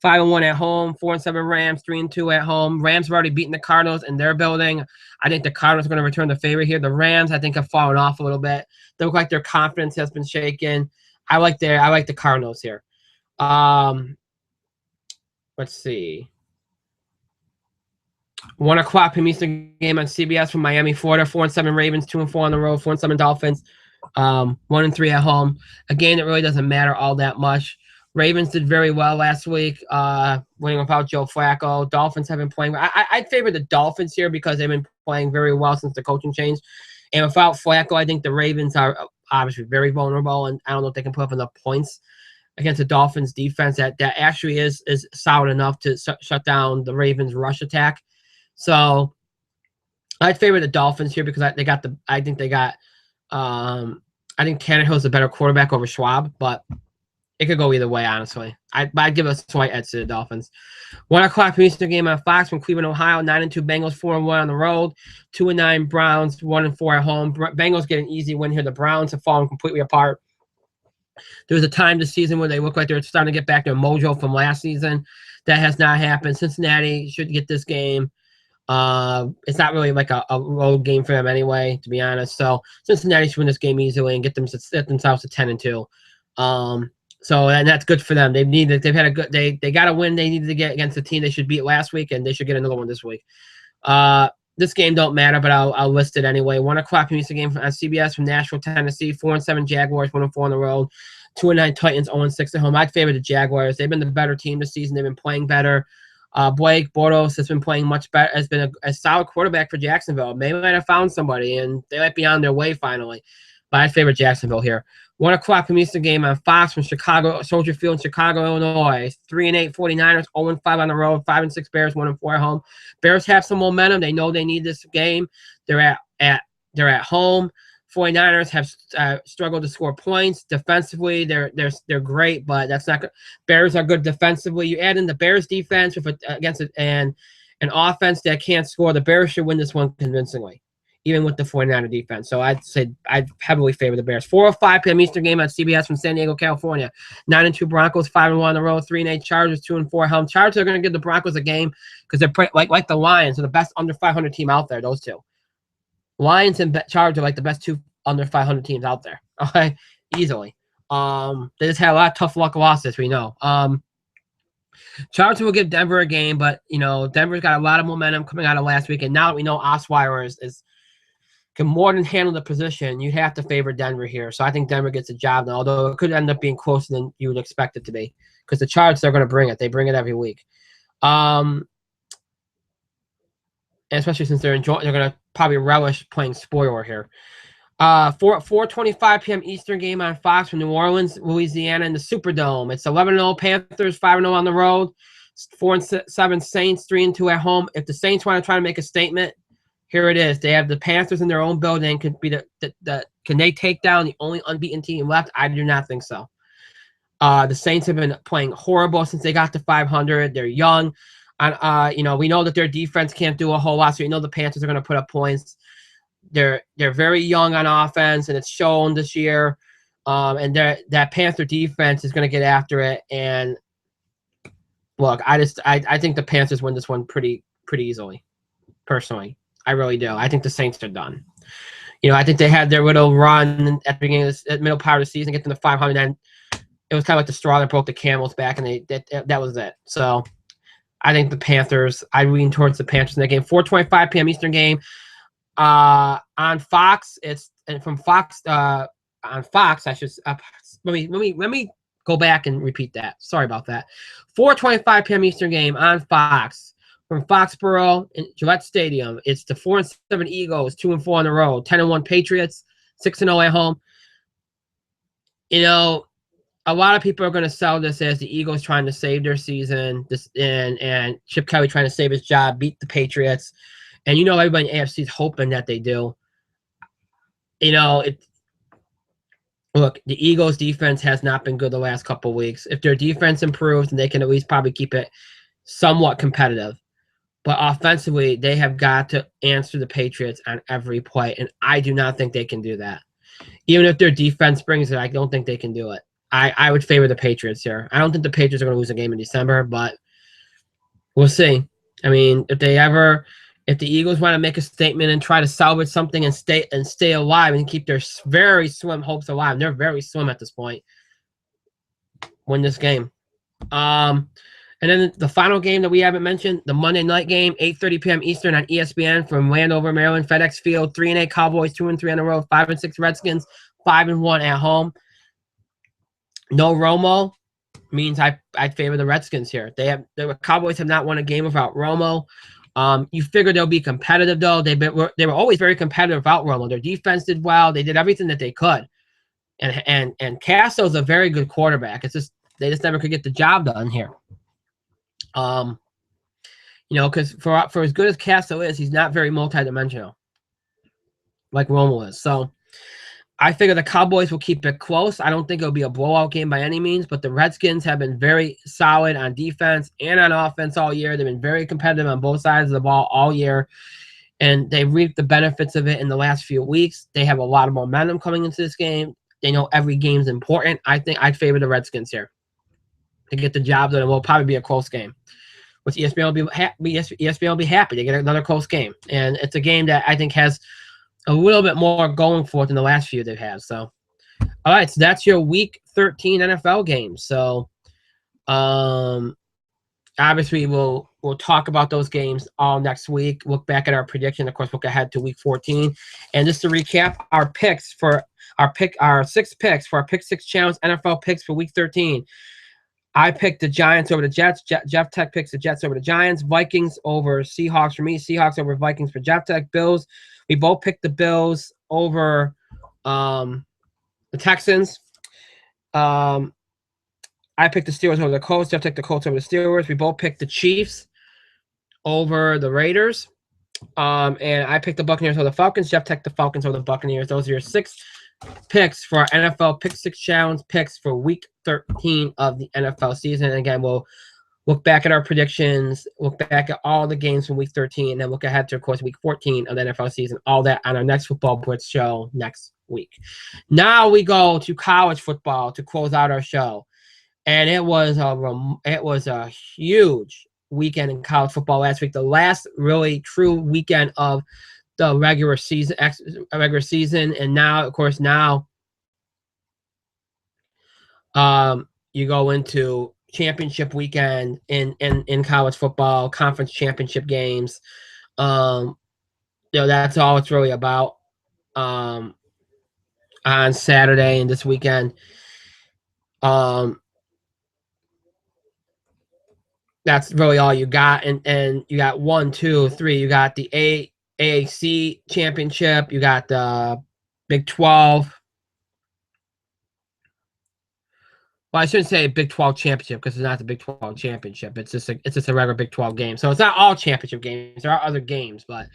5-1 at home. 4-7 Rams. 3-2 at home. Rams have already beaten the Cardinals in their building. I think the Cardinals are going to return the favor here. The Rams, I think, have fallen off a little bit. They look like their confidence has been shaken. I like the Cardinals here. Let's see. 1 o'clock from Eastern game on CBS from Miami, Florida. 4-7 Ravens, 2-4 on the road. 4-7 Dolphins, 1-3 at home. A game that really doesn't matter all that much. Ravens did very well last week, winning without Joe Flacco. Dolphins have been playing. I'd favor the Dolphins here because they've been playing very well since the coaching change. And without Flacco, I think the Ravens are obviously very vulnerable, and I don't know if they can put up enough points against the Dolphins defense that actually is solid enough to shut down the Ravens rush attack. So I'd favor the Dolphins here because I think Tannehill's a better quarterback over Schwab, but It could go either way, honestly. I'd give a slight edge to the Dolphins. 1 o'clock Eastern game on Fox from Cleveland, Ohio. 9-2 Bengals, 4-1 on the road. 2-9 Browns, 1-4 at home. Bengals get an easy win here. The Browns have fallen completely apart. There was a time this season where they looked like they were starting to get back their mojo from last season. That has not happened. Cincinnati should get this game. It's not really like a road game for them anyway, to be honest. So Cincinnati should win this game easily and get themselves to 10-2. So and that's good for them. They've had a good they got a win they needed to get against the team they should beat last week, and they should get another one this week. This game don't matter, but I'll list it anyway. 1 o'clock Eastern game on CBS from Nashville, Tennessee. 4-7 Jaguars, 1-4 on the road. 2-9 Titans, 0-6 at home. I'd favor the Jaguars. They've been the better team this season. They've been playing better. Blake Bortles has been playing much better. Has been a solid quarterback for Jacksonville. They might have found somebody, and they might be on their way finally. But I'd favor Jacksonville here. 1 o'clock Eastern game on Fox from Chicago, Soldier Field in Chicago, Illinois. 3-8 49ers, 0-5 on the road. 5-6 Bears, 1-4 at home. Bears have some momentum. They know they need this game. They're at home. 49ers have struggled to score points. Defensively, they're great, but that's not good. Bears are good defensively. You add in the Bears defense against an offense that can't score. The Bears should win this one convincingly, even with the 49er defense. So I'd say I'd heavily favor the Bears. 4:05 p.m. Eastern game on CBS from San Diego, California. 9-2 Broncos, 5-1 on the road. 3-8 Chargers, 2-4 home. Chargers are going to give the Broncos a game because they're like the Lions are the best under 500 team out there. Those two, Lions and Chargers, are like the best two under 500 teams out there. Okay, easily. They just had a lot of tough luck losses. We know. Chargers will give Denver a game, but Denver's got a lot of momentum coming out of last week, and now that we know Osweiler can more than handle the position, you'd have to favor Denver here. So I think Denver gets a job, although it could end up being closer than you would expect it to be, because the Chargers are going to bring it. They bring it every week, and especially since they're going to probably relish playing spoiler here. 4:25 p.m. Eastern game on Fox from New Orleans, Louisiana, in the Superdome. It's 11-0 Panthers, 5-0 on the road. 4-7 Saints, 3-2 at home. If the Saints want to try to make a statement, here it is. They have the Panthers in their own building. Can they take down the only unbeaten team left? I do not think so. The Saints have been playing horrible since they got to 500. They're young, and we know that their defense can't do a whole lot. So the Panthers are going to put up points. They're very young on offense, and it's shown this year. And that Panther defense is going to get after it. And look, I think the Panthers win this one pretty easily. Personally, I really do. I think the Saints are done. I think they had their little run at the beginning of the middle part of the season, get them to 500, and it was kind of like the straw that broke the camel's back, and that was it. So I think the Panthers. I lean towards the Panthers in that game. 4:25 p.m. Eastern game. On Fox, from Fox. On Fox, I should let me go back and repeat that. Sorry about that. 4:25 p.m. Eastern game on Fox from Foxborough in Gillette Stadium. It's the 4-7 Eagles, 2-4 on the road. 10-1 Patriots, 6-0 at home. A lot of people are going to sell this as the Eagles trying to save their season, and Chip Kelly trying to save his job, beat the Patriots. And everybody in AFC is hoping that they do. Look, the Eagles' defense has not been good the last couple of weeks. If their defense improves, then they can at least probably keep it somewhat competitive. But offensively, they have got to answer the Patriots on every play, and I do not think they can do that. Even if their defense brings it, I don't think they can do it. I would favor the Patriots here. I don't think the Patriots are going to lose a game in December, but we'll see. I mean, if the Eagles want to make a statement and try to salvage something and stay alive and keep their very slim hopes alive, they're very slim at this point, win this game. And then the final game that we haven't mentioned, the Monday night game, 8:30 p.m. Eastern on ESPN from Landover, Maryland, FedEx Field. 3-8 Cowboys, 2-3 on the road. 5-6 Redskins, 5-1 at home. No Romo means I'd favor the Redskins here. The Cowboys have not won a game without Romo. You figure they'll be competitive, though. They were always very competitive without Romo. Their defense did well. They did everything that they could. And Castle's a very good quarterback. It's just they just never could get the job done here. Because for as good as Castle is, he's not very multidimensional like Romo is. So I figure the Cowboys will keep it close. I don't think it'll be a blowout game by any means, but the Redskins have been very solid on defense and on offense all year. They've been very competitive on both sides of the ball all year, and they reaped the benefits of it in the last few weeks. They have a lot of momentum coming into this game. They know every game's important. I think I'd favor the Redskins here to get the job done. It will probably be a close game. Which ESPN will be happy. They get another close game, and it's a game that I think has a little bit more going for it than the last few they've had. So, all right, so that's your Week 13 NFL game. So, obviously we'll talk about those games all next week. Look back at our prediction. Of course, look ahead to Week 14, and just to recap our picks for our 6 picks for our Pick 6 Challenge NFL picks for Week 13. I picked the Giants over the Jets. Jeff Tech picks the Jets over the Giants. Vikings over Seahawks for me. Seahawks over Vikings for Jeff Tech. Bills. We both picked the Bills over the Texans. I picked the Steelers over the Colts. Jeff took the Colts over the Steelers. We both picked the Chiefs over the Raiders. And I picked the Buccaneers over the Falcons. Jeff took the Falcons over the Buccaneers. Those are your 6 picks for our NFL Pick 6 Challenge picks for Week 13 of the NFL season. And again, we'll look back at our predictions, look back at all the games from Week 13, and then look ahead to, of course, Week 14 of the NFL season. All that on our next Football Blitz show next week. Now we go to college football to close out our show. And it was a huge weekend in college football last week. The last really true weekend of the regular season, and now, of course, you go into championship weekend in college football, conference championship games. That's all it's really about on Saturday and this weekend. That's really all you got, and you got 1, 2, 3. You got the AAC championship. You got the Big 12. Well, I shouldn't say Big 12 championship because it's not the Big 12 championship. It's just a regular Big 12 game. So it's not all championship games. There are other games, but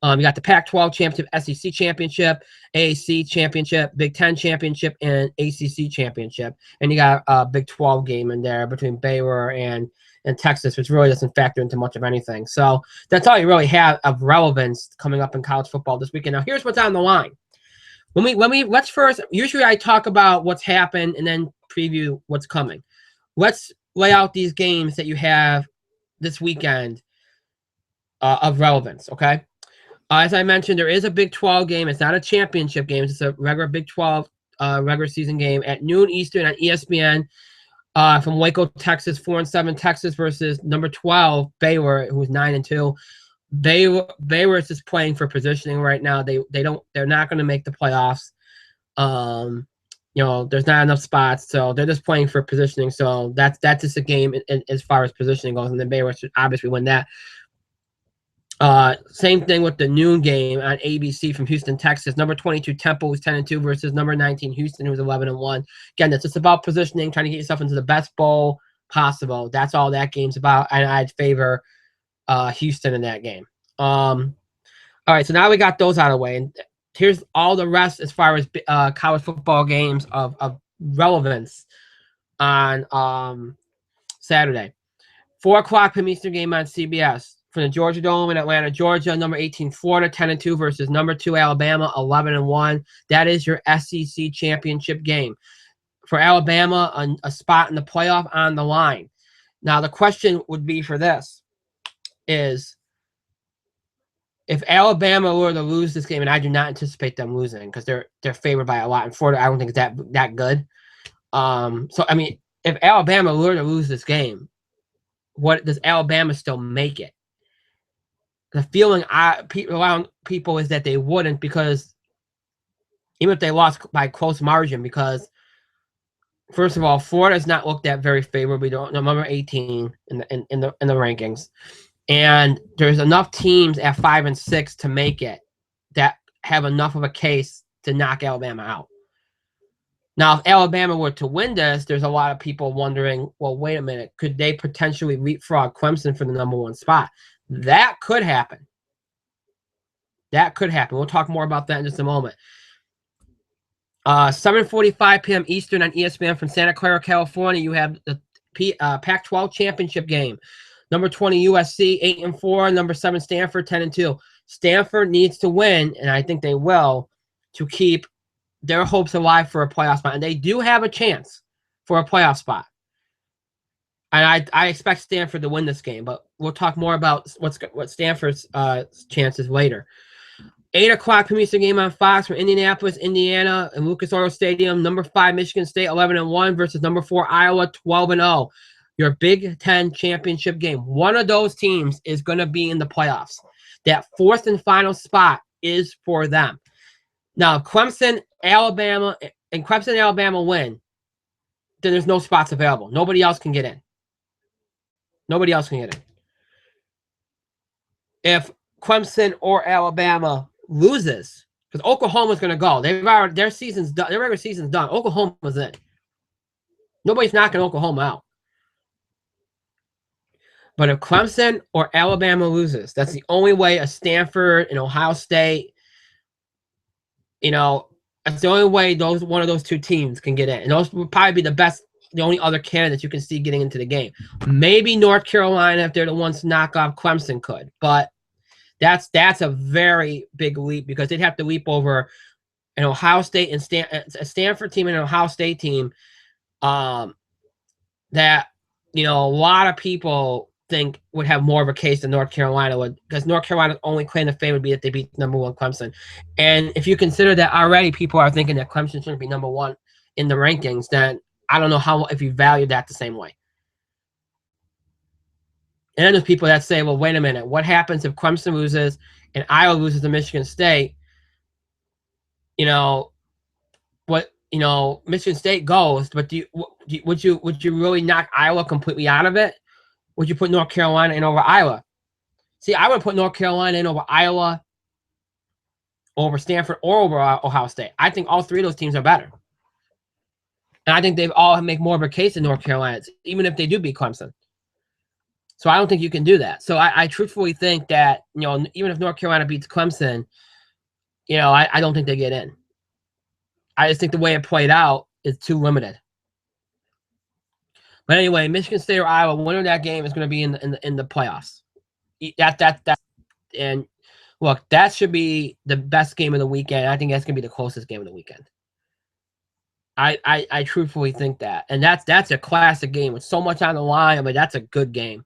you got the Pac-12 championship, SEC championship, AAC championship, Big 10 championship, and ACC championship. And you got a Big 12 game in there between Baylor and Texas, which really doesn't factor into much of anything. So that's all you really have of relevance coming up in college football this weekend. Now, here's what's on the line. Let's first, usually I talk about what's happened and then preview what's coming. Let's lay out these games that you have this weekend of relevance, okay? As I mentioned, there is a Big 12 game. It's not a championship game. It's a regular Big 12 regular season game at noon Eastern on ESPN from Waco, Texas. 4-7 Texas versus number 12 Baylor, who's 9-2. Baylor is just playing for positioning right now. They're not going to make the playoffs. There's not enough spots, so they're just playing for positioning. So that's just a game as far as positioning goes, and then Baylor should obviously win that. Same thing with the noon game on ABC from Houston, Texas. Number 22 Temple, who's 10-2 versus number 19 Houston, who's 11-1. Again, it's just about positioning, trying to get yourself into the best bowl possible. That's all that game's about, and I'd favor Houston in that game. All right, so now we got those out of the way, and here's all the rest as far as college football games of relevance on Saturday. 4 o'clock p.m. Eastern game on CBS. From the Georgia Dome in Atlanta, Georgia, number 18 Florida, 10-2 versus number 2 Alabama, 11-1. That is your SEC championship game. For Alabama, a spot in the playoff on the line. Now, the question would be for this is, if Alabama were to lose this game, and I do not anticipate them losing because they're favored by a lot, in Florida I don't think it's that good. So, I mean, if Alabama were to lose this game, what does Alabama still make it? The feeling around people is that they wouldn't, because even if they lost by close margin, because first of all, Florida has not looked at very favorably. Number 18 in the rankings, and there's enough teams at 5 and 6 to make it that have enough of a case to knock Alabama out. Now, if Alabama were to win this, there's a lot of people wondering, well, wait a minute, could they potentially leapfrog Clemson for the number 1 spot? That could happen. That could happen. We'll talk more about that in just a moment. 7:45 p.m. Eastern on ESPN from Santa Clara, California. You have the Pac-12 championship game. Number 20 USC 8-4. Number 7 Stanford 10-2. Stanford needs to win, and I think they will, to keep their hopes alive for a playoff spot. And they do have a chance for a playoff spot. And I expect Stanford to win this game, but we'll talk more about what Stanford's chances later. 8 o'clock Premier game on Fox from Indianapolis, Indiana, and Lucas Oil Stadium. Number 5 Michigan State 11-1 versus number 4 Iowa 12-0. Your Big Ten championship game. One of those teams is going to be in the playoffs. That fourth and final spot is for them. Now, Clemson, Alabama win, then there's no spots available. Nobody else can get in. Nobody else can get in. If Clemson or Alabama loses, because Oklahoma's going to go. Their season's done. Their regular season's done. Oklahoma's in. Nobody's knocking Oklahoma out. But if Clemson or Alabama loses, that's the only way a Stanford and Ohio State, that's the only way one of those two teams can get in. And those would probably be the only other candidates you can see getting into the game. Maybe North Carolina, if they're the ones to knock off Clemson, could. But that's a very big leap, because they'd have to leap over an Ohio State and a Stanford team and an Ohio State team that, a lot of people think would have more of a case than North Carolina would, because North Carolina's only claim to fame would be that they beat number 1 Clemson. And if you consider that already people are thinking that Clemson shouldn't be number 1 in the rankings, then I don't know if you value that the same way. And then there's people that say, well, wait a minute, what happens if Clemson loses and Iowa loses to Michigan State? Michigan State goes, but would you really knock Iowa completely out of it? Would you put North Carolina in over Iowa? See, I would put North Carolina in over Iowa, over Stanford, or over Ohio State. I think all three of those teams are better. And I think they all make more of a case than North Carolina, even if they do beat Clemson. So I don't think you can do that. So I truthfully think that, even if North Carolina beats Clemson, I don't think they get in. I just think the way it played out is too limited. But anyway, Michigan State or Iowa, winner of that game is going to be in the playoffs. And look, that should be the best game of the weekend. I think that's going to be the closest game of the weekend. I truthfully think that. And that's a classic game with so much on the line. I mean, that's a good game.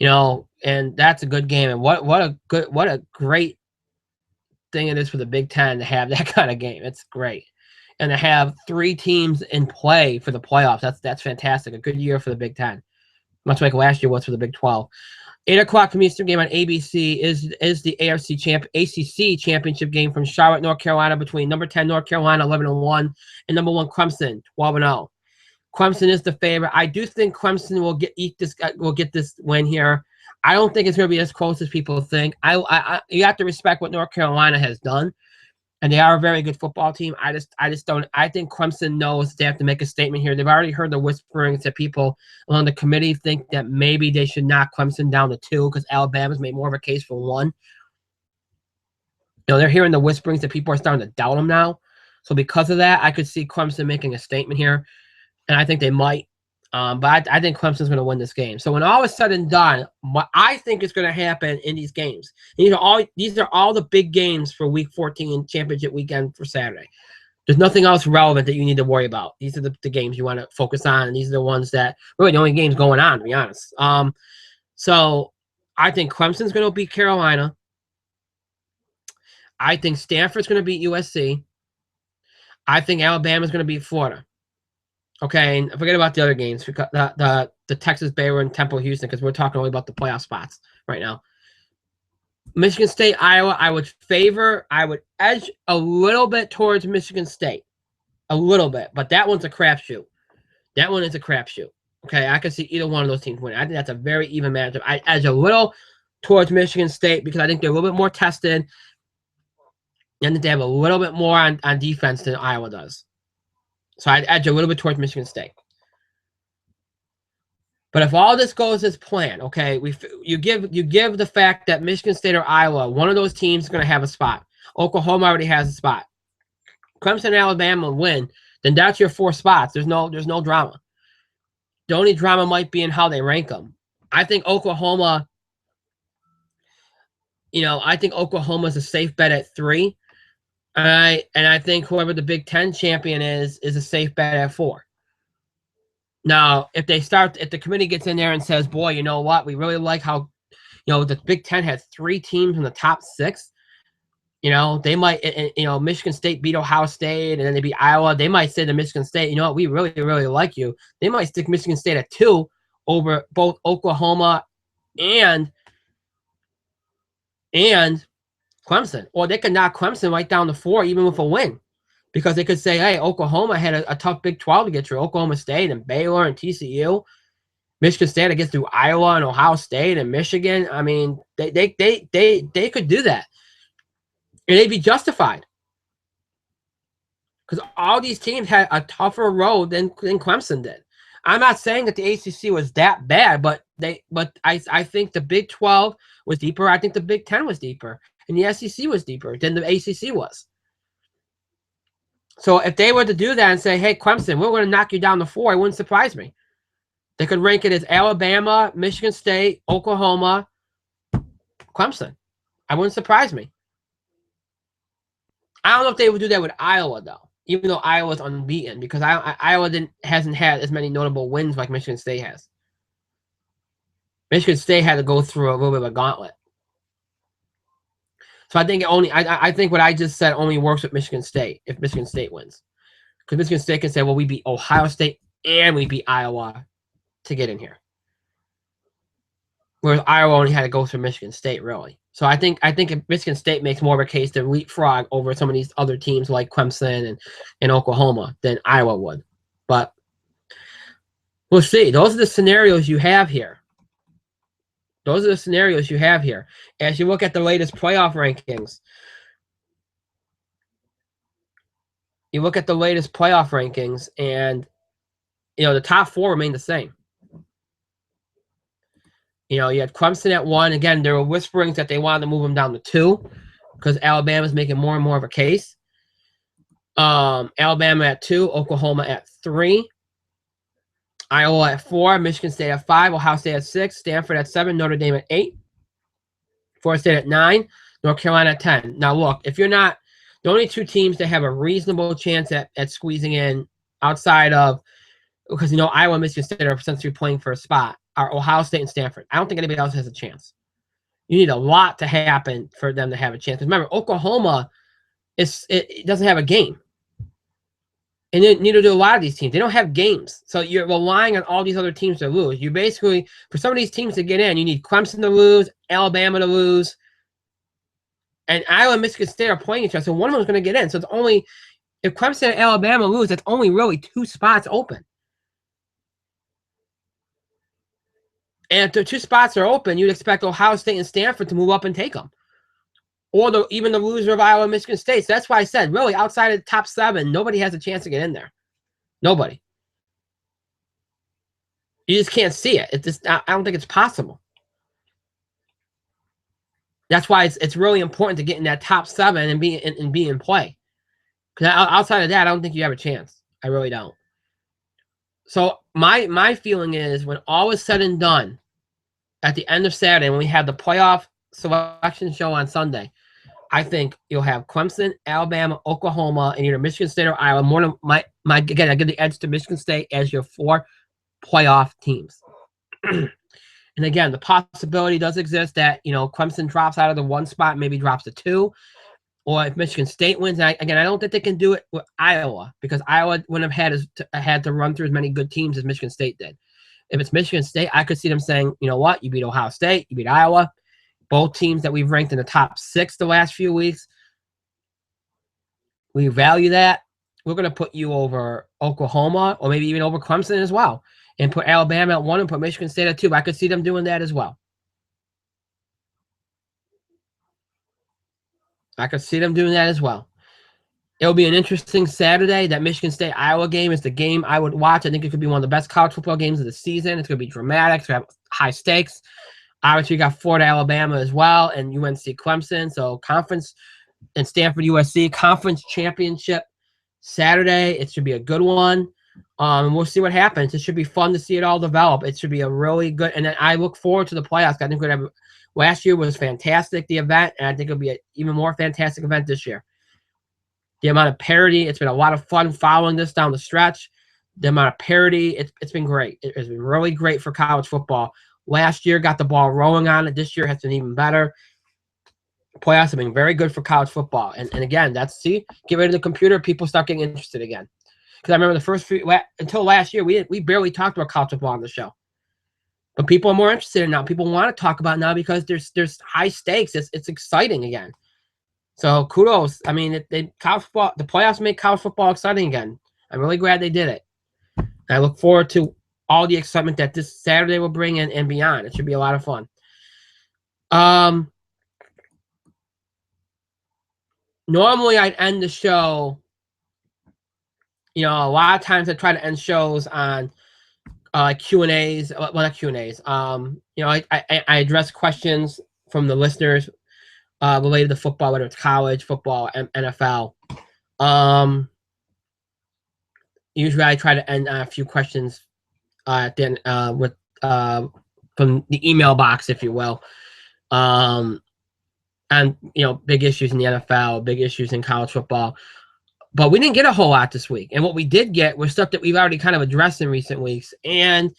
And that's a good game. And what a great thing it is for the Big Ten to have that kind of game. It's great. And to have 3 teams in play for the playoffs, that's fantastic. A good year for the Big Ten, much like last year was for the Big 12. 8 o'clock from Eastern game on ABC is the ACC championship game from Charlotte, North Carolina, between number 10 North Carolina 11-1 and number 1 Clemson 12-0. Clemson is the favorite. I do think Clemson will get this win here. I don't think it's going to be as close as people think. You have to respect what North Carolina has done, and they are a very good football team. I just don't. I think Clemson knows they have to make a statement here. They've already heard the whisperings that people on the committee think that maybe they should knock Clemson down to 2 because Alabama's made more of a case for 1. They're hearing the whisperings that people are starting to doubt them now. So because of that, I could see Clemson making a statement here, and I think they might. But I think Clemson's going to win this game. So when all is said and done, what I think is going to happen in these games, these are all the big games for Week 14 championship weekend for Saturday. There's nothing else relevant that you need to worry about. These are the games you want to focus on, and these are the ones that really the only games going on, to be honest. So I think Clemson's going to beat Carolina. I think Stanford's going to beat USC. I think Alabama's going to beat Florida. Okay, and forget about the other games, because the Texas Baylor and Temple Houston, because we're talking only about the playoff spots right now. Michigan State, Iowa, I would edge a little bit towards Michigan State. A little bit, but that one's a crapshoot. That one is a crapshoot. Okay, I can see either one of those teams winning. I think that's a very even matchup. I edge a little towards Michigan State because I think they're a little bit more tested, and that they have a little bit more on defense than Iowa does. So I'd edge a little bit towards Michigan State. But if all this goes as planned, okay, you give the fact that Michigan State or Iowa, one of those teams is going to have a spot. Oklahoma already has a spot. Clemson and Alabama win, then that's your 4 spots. There's no drama. The only drama might be in how they rank them. I think Oklahoma, I think Oklahoma's a safe bet at 3. And I think whoever the Big Ten champion is a safe bet at 4. Now, if the committee gets in there and says, boy, you know what, we really like how, the Big Ten has 3 teams in the top 6. They might, Michigan State beat Ohio State, and then they beat Iowa. They might say to Michigan State, you know what, we really, really like you. They might stick Michigan State at 2 over both Oklahoma and Clemson. Or they could knock Clemson right down to 4, even with a win. Because they could say, hey, Oklahoma had a tough Big 12 to get through. Oklahoma State and Baylor and TCU. Michigan State to get through Iowa and Ohio State and Michigan. I mean, they could do that. And they'd be justified. Because all these teams had a tougher road than Clemson did. I'm not saying that the ACC was that bad, but I think the Big 12 was deeper. I think the Big 10 was deeper. And the SEC was deeper than the ACC was. So if they were to do that and say, hey, Clemson, we're going to knock you down to 4, it wouldn't surprise me. They could rank it as Alabama, Michigan State, Oklahoma, Clemson. I wouldn't surprise me. I don't know if they would do that with Iowa, though, even though Iowa's unbeaten, because Iowa hasn't had as many notable wins like Michigan State has. Michigan State had to go through a little bit of a gauntlet. So I think I think what I just said only works with Michigan State if Michigan State wins. Because Michigan State can say, well, we beat Ohio State and we beat Iowa to get in here. Whereas Iowa only had to go through Michigan State, really. So I think if Michigan State makes more of a case to leapfrog over some of these other teams like Clemson and Oklahoma than Iowa would. But we'll see. Those are the scenarios you have here. Those are the scenarios you have here. As you look at the latest playoff rankings, and, the top 4 remain the same. You had Clemson at 1. Again, there were whisperings that they wanted to move them down to 2 because Alabama's making more and more of a case. Alabama at 2, Oklahoma at 3. Iowa at 4, Michigan State at 5, Ohio State at 6, Stanford at 7, Notre Dame at 8, Florida State at 9, North Carolina at 10. Now, look, if you're not – the only 2 teams that have a reasonable chance at squeezing in outside of – because, Iowa and Michigan State are essentially playing for a spot are Ohio State and Stanford. I don't think anybody else has a chance. You need a lot to happen for them to have a chance. Remember, Oklahoma it doesn't have a game. And neither do a lot of these teams. They don't have games. So you're relying on all these other teams to lose. You basically, for some of these teams to get in, you need Clemson to lose, Alabama to lose, and Iowa and Michigan State are playing each other. So one of them is going to get in. So it's only, if Clemson and Alabama lose, it's only really 2 spots open. And if the 2 spots are open, you'd expect Ohio State and Stanford to move up and take them. Or even the loser of Iowa and Michigan State. So that's why I said, really, outside of the top 7, nobody has a chance to get in there. Nobody. You just can't see it. I don't think it's possible. That's why it's really important to get in that top 7 and be in play. Because outside of that, I don't think you have a chance. I really don't. So my feeling is when all is said and done, at the end of Saturday, when we have the playoff selection show on Sunday, I think you'll have Clemson, Alabama, Oklahoma, and either Michigan State or Iowa. More than again, I give the edge to Michigan State as your 4 playoff teams. And again, the possibility does exist that Clemson drops out of the 1 spot, maybe drops to 2, or if Michigan State wins. And I don't think they can do it with Iowa because Iowa wouldn't have had to run through as many good teams as Michigan State did. If it's Michigan State, I could see them saying, you know what, you beat Ohio State, you beat Iowa. Both teams that we've ranked in the top 6 the last few weeks. We value that. We're going to put you over Oklahoma or maybe even over Clemson as well. And put Alabama at 1 and put Michigan State at 2. I could see them doing that as well. It'll be an interesting Saturday. That Michigan State-Iowa game is the game I would watch. I think it could be one of the best college football games of the season. It's going to be dramatic. It's going to have high stakes. Obviously, you got Florida, Alabama as well, and UNC Clemson. So conference and Stanford USC conference championship Saturday. It should be a good one. And we'll see what happens. It should be fun to see it all develop. It should be a really good, and then I look forward to the playoffs. I think we're gonna have, last year was fantastic, the event, and I think it'll be an even more fantastic event this year. The amount of parity, it's been a lot of fun following this down the stretch. The amount of parity, it's been great. It's been really great for college football. Last year got the ball rolling on it. This year has been even better. Playoffs have been very good for college football. And again, get rid of the computer, people start getting interested again. Because I remember the first until last year, we barely talked about college football on the show. But people are more interested in it now. People want to talk about it now because there's high stakes. It's exciting again. So kudos. I mean, college football, the playoffs make college football exciting again. I'm really glad they did it. And I look forward to all the excitement that this Saturday will bring in and beyond. It should be a lot of fun. Normally I'd end the show. A lot of times I try to end shows on Q&As. Well, not Q&As. I address questions from the listeners related to football, whether it's college football and NFL. Usually I try to end a few questions at the end with from the email box, if you will. And big issues in the NFL, big issues in college football. But we didn't get a whole lot this week. And what we did get was stuff that we've already kind of addressed in recent weeks. And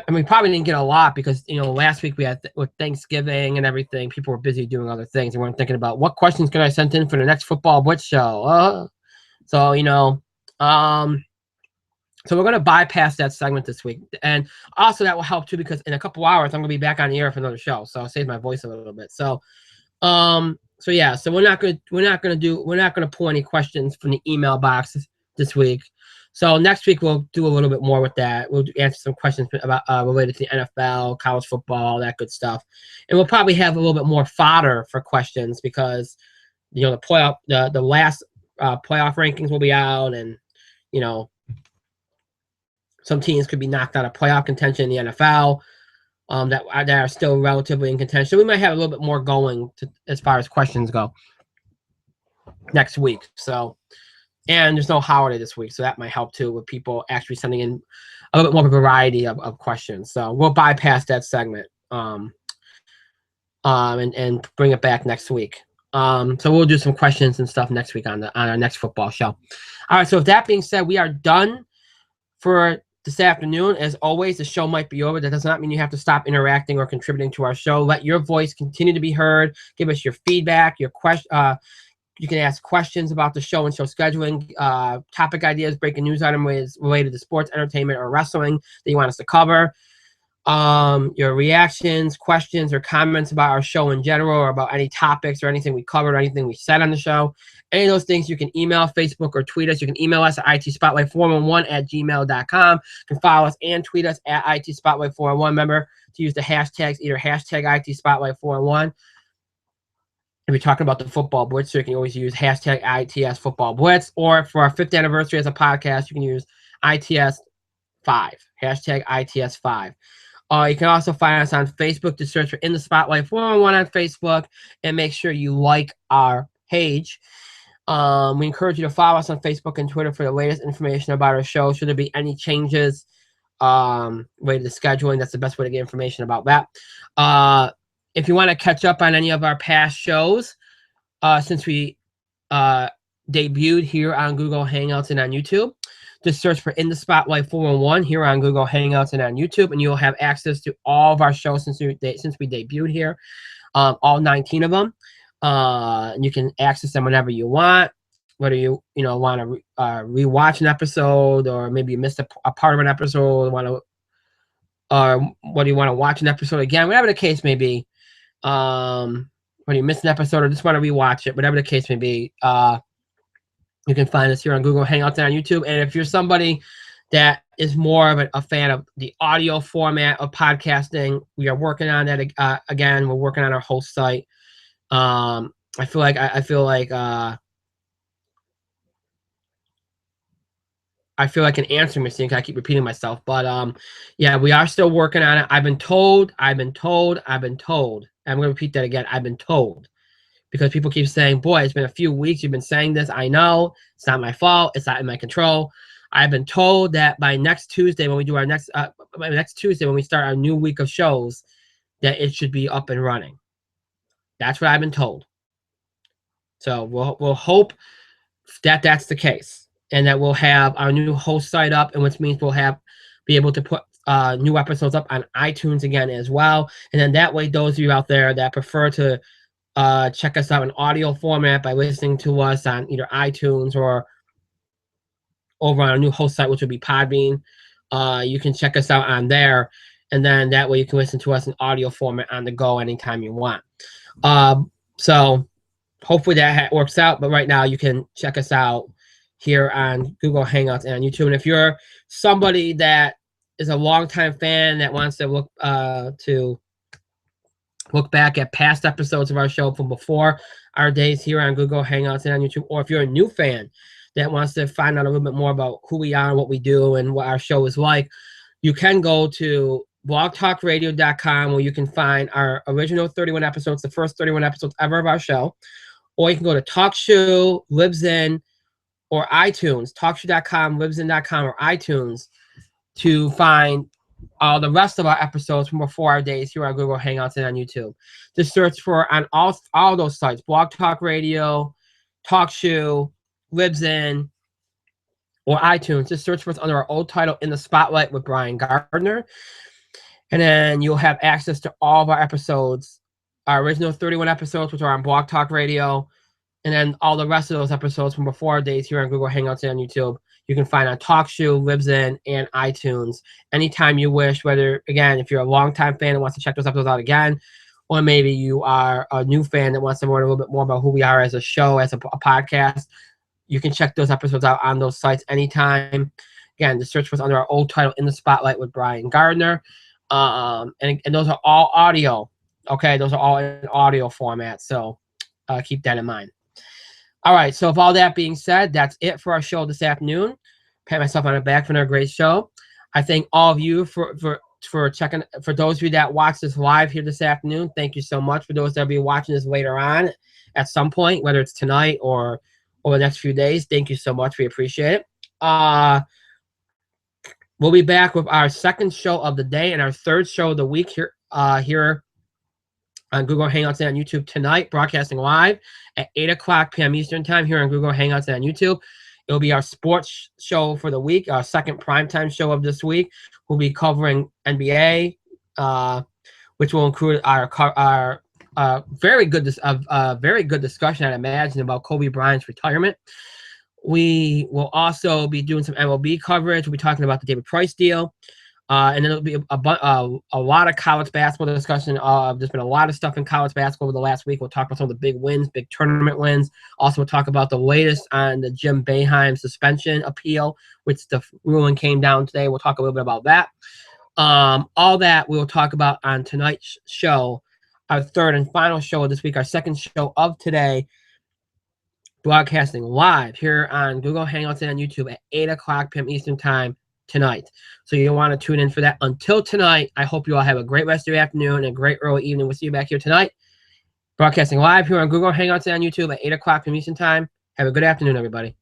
we probably didn't get a lot because, last week we had with Thanksgiving and everything, people were busy doing other things. They weren't thinking about what questions can I send in for the next Football Blitz show. So we're going to bypass that segment this week. And also that will help too, because in a couple hours, I'm going to be back on the air for another show. So I'll save my voice a little bit. So we're not going to pull any questions from the email box this week. So next week we'll do a little bit more with that. We'll answer some questions about related to the NFL, college football, that good stuff, and we'll probably have a little bit more fodder for questions because the playoff, the last playoff rankings will be out, and some teams could be knocked out of playoff contention in the NFL. That are still relatively in contention. So we might have a little bit more going as far as questions go next week. So, and there's no holiday this week, so that might help too with people actually sending in a little bit more of a variety of questions. So we'll bypass that segment and bring it back next week. So we'll do some questions and stuff next week on our next football show. All right. So with that being said, we are done for this afternoon. As always, the show might be over. That does not mean you have to stop interacting or contributing to our show. Let your voice continue to be heard. Give us your feedback, your question. You can ask questions about the show and show scheduling, topic ideas, breaking news items related to sports, entertainment, or wrestling that you want us to cover. Your reactions, questions, or comments about our show in general, or about any topics or anything we covered or anything we said on the show. Any of those things, you can email, Facebook, or tweet us. You can email us at itspotlight411@gmail.com. You can follow us and tweet us at itspotlight411. Remember to use the hashtags, either hashtag itspotlight411. If you're talking about the Football Blitz, you can always use hashtag ITS Football Blitz. Or for our 5th anniversary as a podcast, you can use ITS5, hashtag ITS5. You can also find us on Facebook. To search for In the Spotlight 411 on Facebook, and make sure you like our page. We encourage you to follow us on Facebook and Twitter for the latest information about our show. Should there be any changes related to scheduling, that's the best way to get information about that. If you want to catch up on any of our past shows, since we debuted here on Google Hangouts and on YouTube, just search for In the Spotlight 411 here on Google Hangouts and on YouTube, and you'll have access to all of our shows since we debuted here, all 19 of them. You can access them whenever you want, whether you want to rewatch an episode, or maybe you missed a part of an episode, or whether you want to watch an episode again, whatever the case may be. When you missed an episode or just want to rewatch it, whatever the case may be, you can find us here on Google Hangouts and on YouTube. And if you're somebody that is more of a fan of the audio format of podcasting, we are working on that again. We're working on our host site. I feel like an answering machine because I keep repeating myself. But yeah, we are still working on it. I've been told. I'm going to repeat that again. I've been told, because people keep saying, boy, it's been a few weeks. You've been saying this. I know. It's not my fault. It's not in my control. I've been told that by next Tuesday, when we do our next Tuesday, when we start our new week of shows, that it should be up and running. That's what I've been told. So we'll hope that that's the case, and that we'll have our new host site up, and which means we'll be able to put new episodes up on iTunes again as well. And then that way, those of you out there that prefer to check us out in audio format by listening to us on either iTunes or over on our new host site, which will be Podbean, you can check us out on there, and then that way you can listen to us in audio format on the go anytime you want. So hopefully that works out, but right now you can check us out here on Google Hangouts and on YouTube. And if you're somebody that is a longtime fan that wants to look back at past episodes of our show from before our days here on Google Hangouts and on YouTube, or if you're a new fan that wants to find out a little bit more about who we are and what we do and what our show is like, you can go to blogtalkradio.com, where you can find our original 31 episodes, the first 31 episodes ever of our show. Or you can go to TalkShoe, Libsyn, or iTunes, TalkShoe.com, Libsyn.com, or iTunes to find all the rest of our episodes from before our days here on Google Hangouts and on YouTube. Just search for on all those sites, Blog Talk Radio, TalkShoe, Libsyn, or iTunes. Just search for us under our old title, In the Spotlight with Brian Gardner. And then you'll have access to all of our episodes, our original 31 episodes, which are on Blog Talk Radio, and then all the rest of those episodes from before our days here on Google Hangouts and on YouTube, you can find on TalkShoe, Libsyn, and iTunes anytime you wish, whether, again, if you're a longtime fan that wants to check those episodes out again, or maybe you are a new fan that wants to learn a little bit more about who we are as a show, as a podcast, you can check those episodes out on those sites anytime. Again, just search for us under our old title, In the Spotlight with Brian Gardner. And those are all audio. Okay, those are all in audio format, so keep that in mind. All right, so with all that being said, that's it for our show this afternoon. Pat myself on the back for another great show. I thank all of you for checking. For those of you that watch this live here this afternoon, thank you so much. For those that will be watching this later on at some point, whether it's tonight or over the next few days, thank you so much. We appreciate it. We'll be back with our second show of the day and our third show of the week here on Google Hangouts and on YouTube tonight, broadcasting live at 8 o'clock p.m. Eastern Time here on Google Hangouts and on YouTube. It'll be our sports show for the week, our second primetime show of this week. We'll be covering NBA, which will include our very good discussion, I'd imagine, about Kobe Bryant's retirement. We will also be doing some MLB coverage. We'll be talking about the David Price deal. And then it'll be a lot of college basketball discussion. There's been a lot of stuff in college basketball over the last week. We'll talk about some of the big wins, big tournament wins. Also, we'll talk about the latest on the Jim Boeheim suspension appeal, which the ruling came down today. We'll talk a little bit about that. All that we'll talk about on tonight's show, our third and final show of this week, our second show of today, broadcasting live here on Google Hangouts and on YouTube at 8 o'clock p.m. Eastern Time tonight. So you want to tune in for that. Until tonight, I hope you all have a great rest of your afternoon and a great early evening. We'll see you back here tonight, broadcasting live here on Google Hangouts and on YouTube at 8 o'clock p.m. Eastern Time. Have a good afternoon, everybody.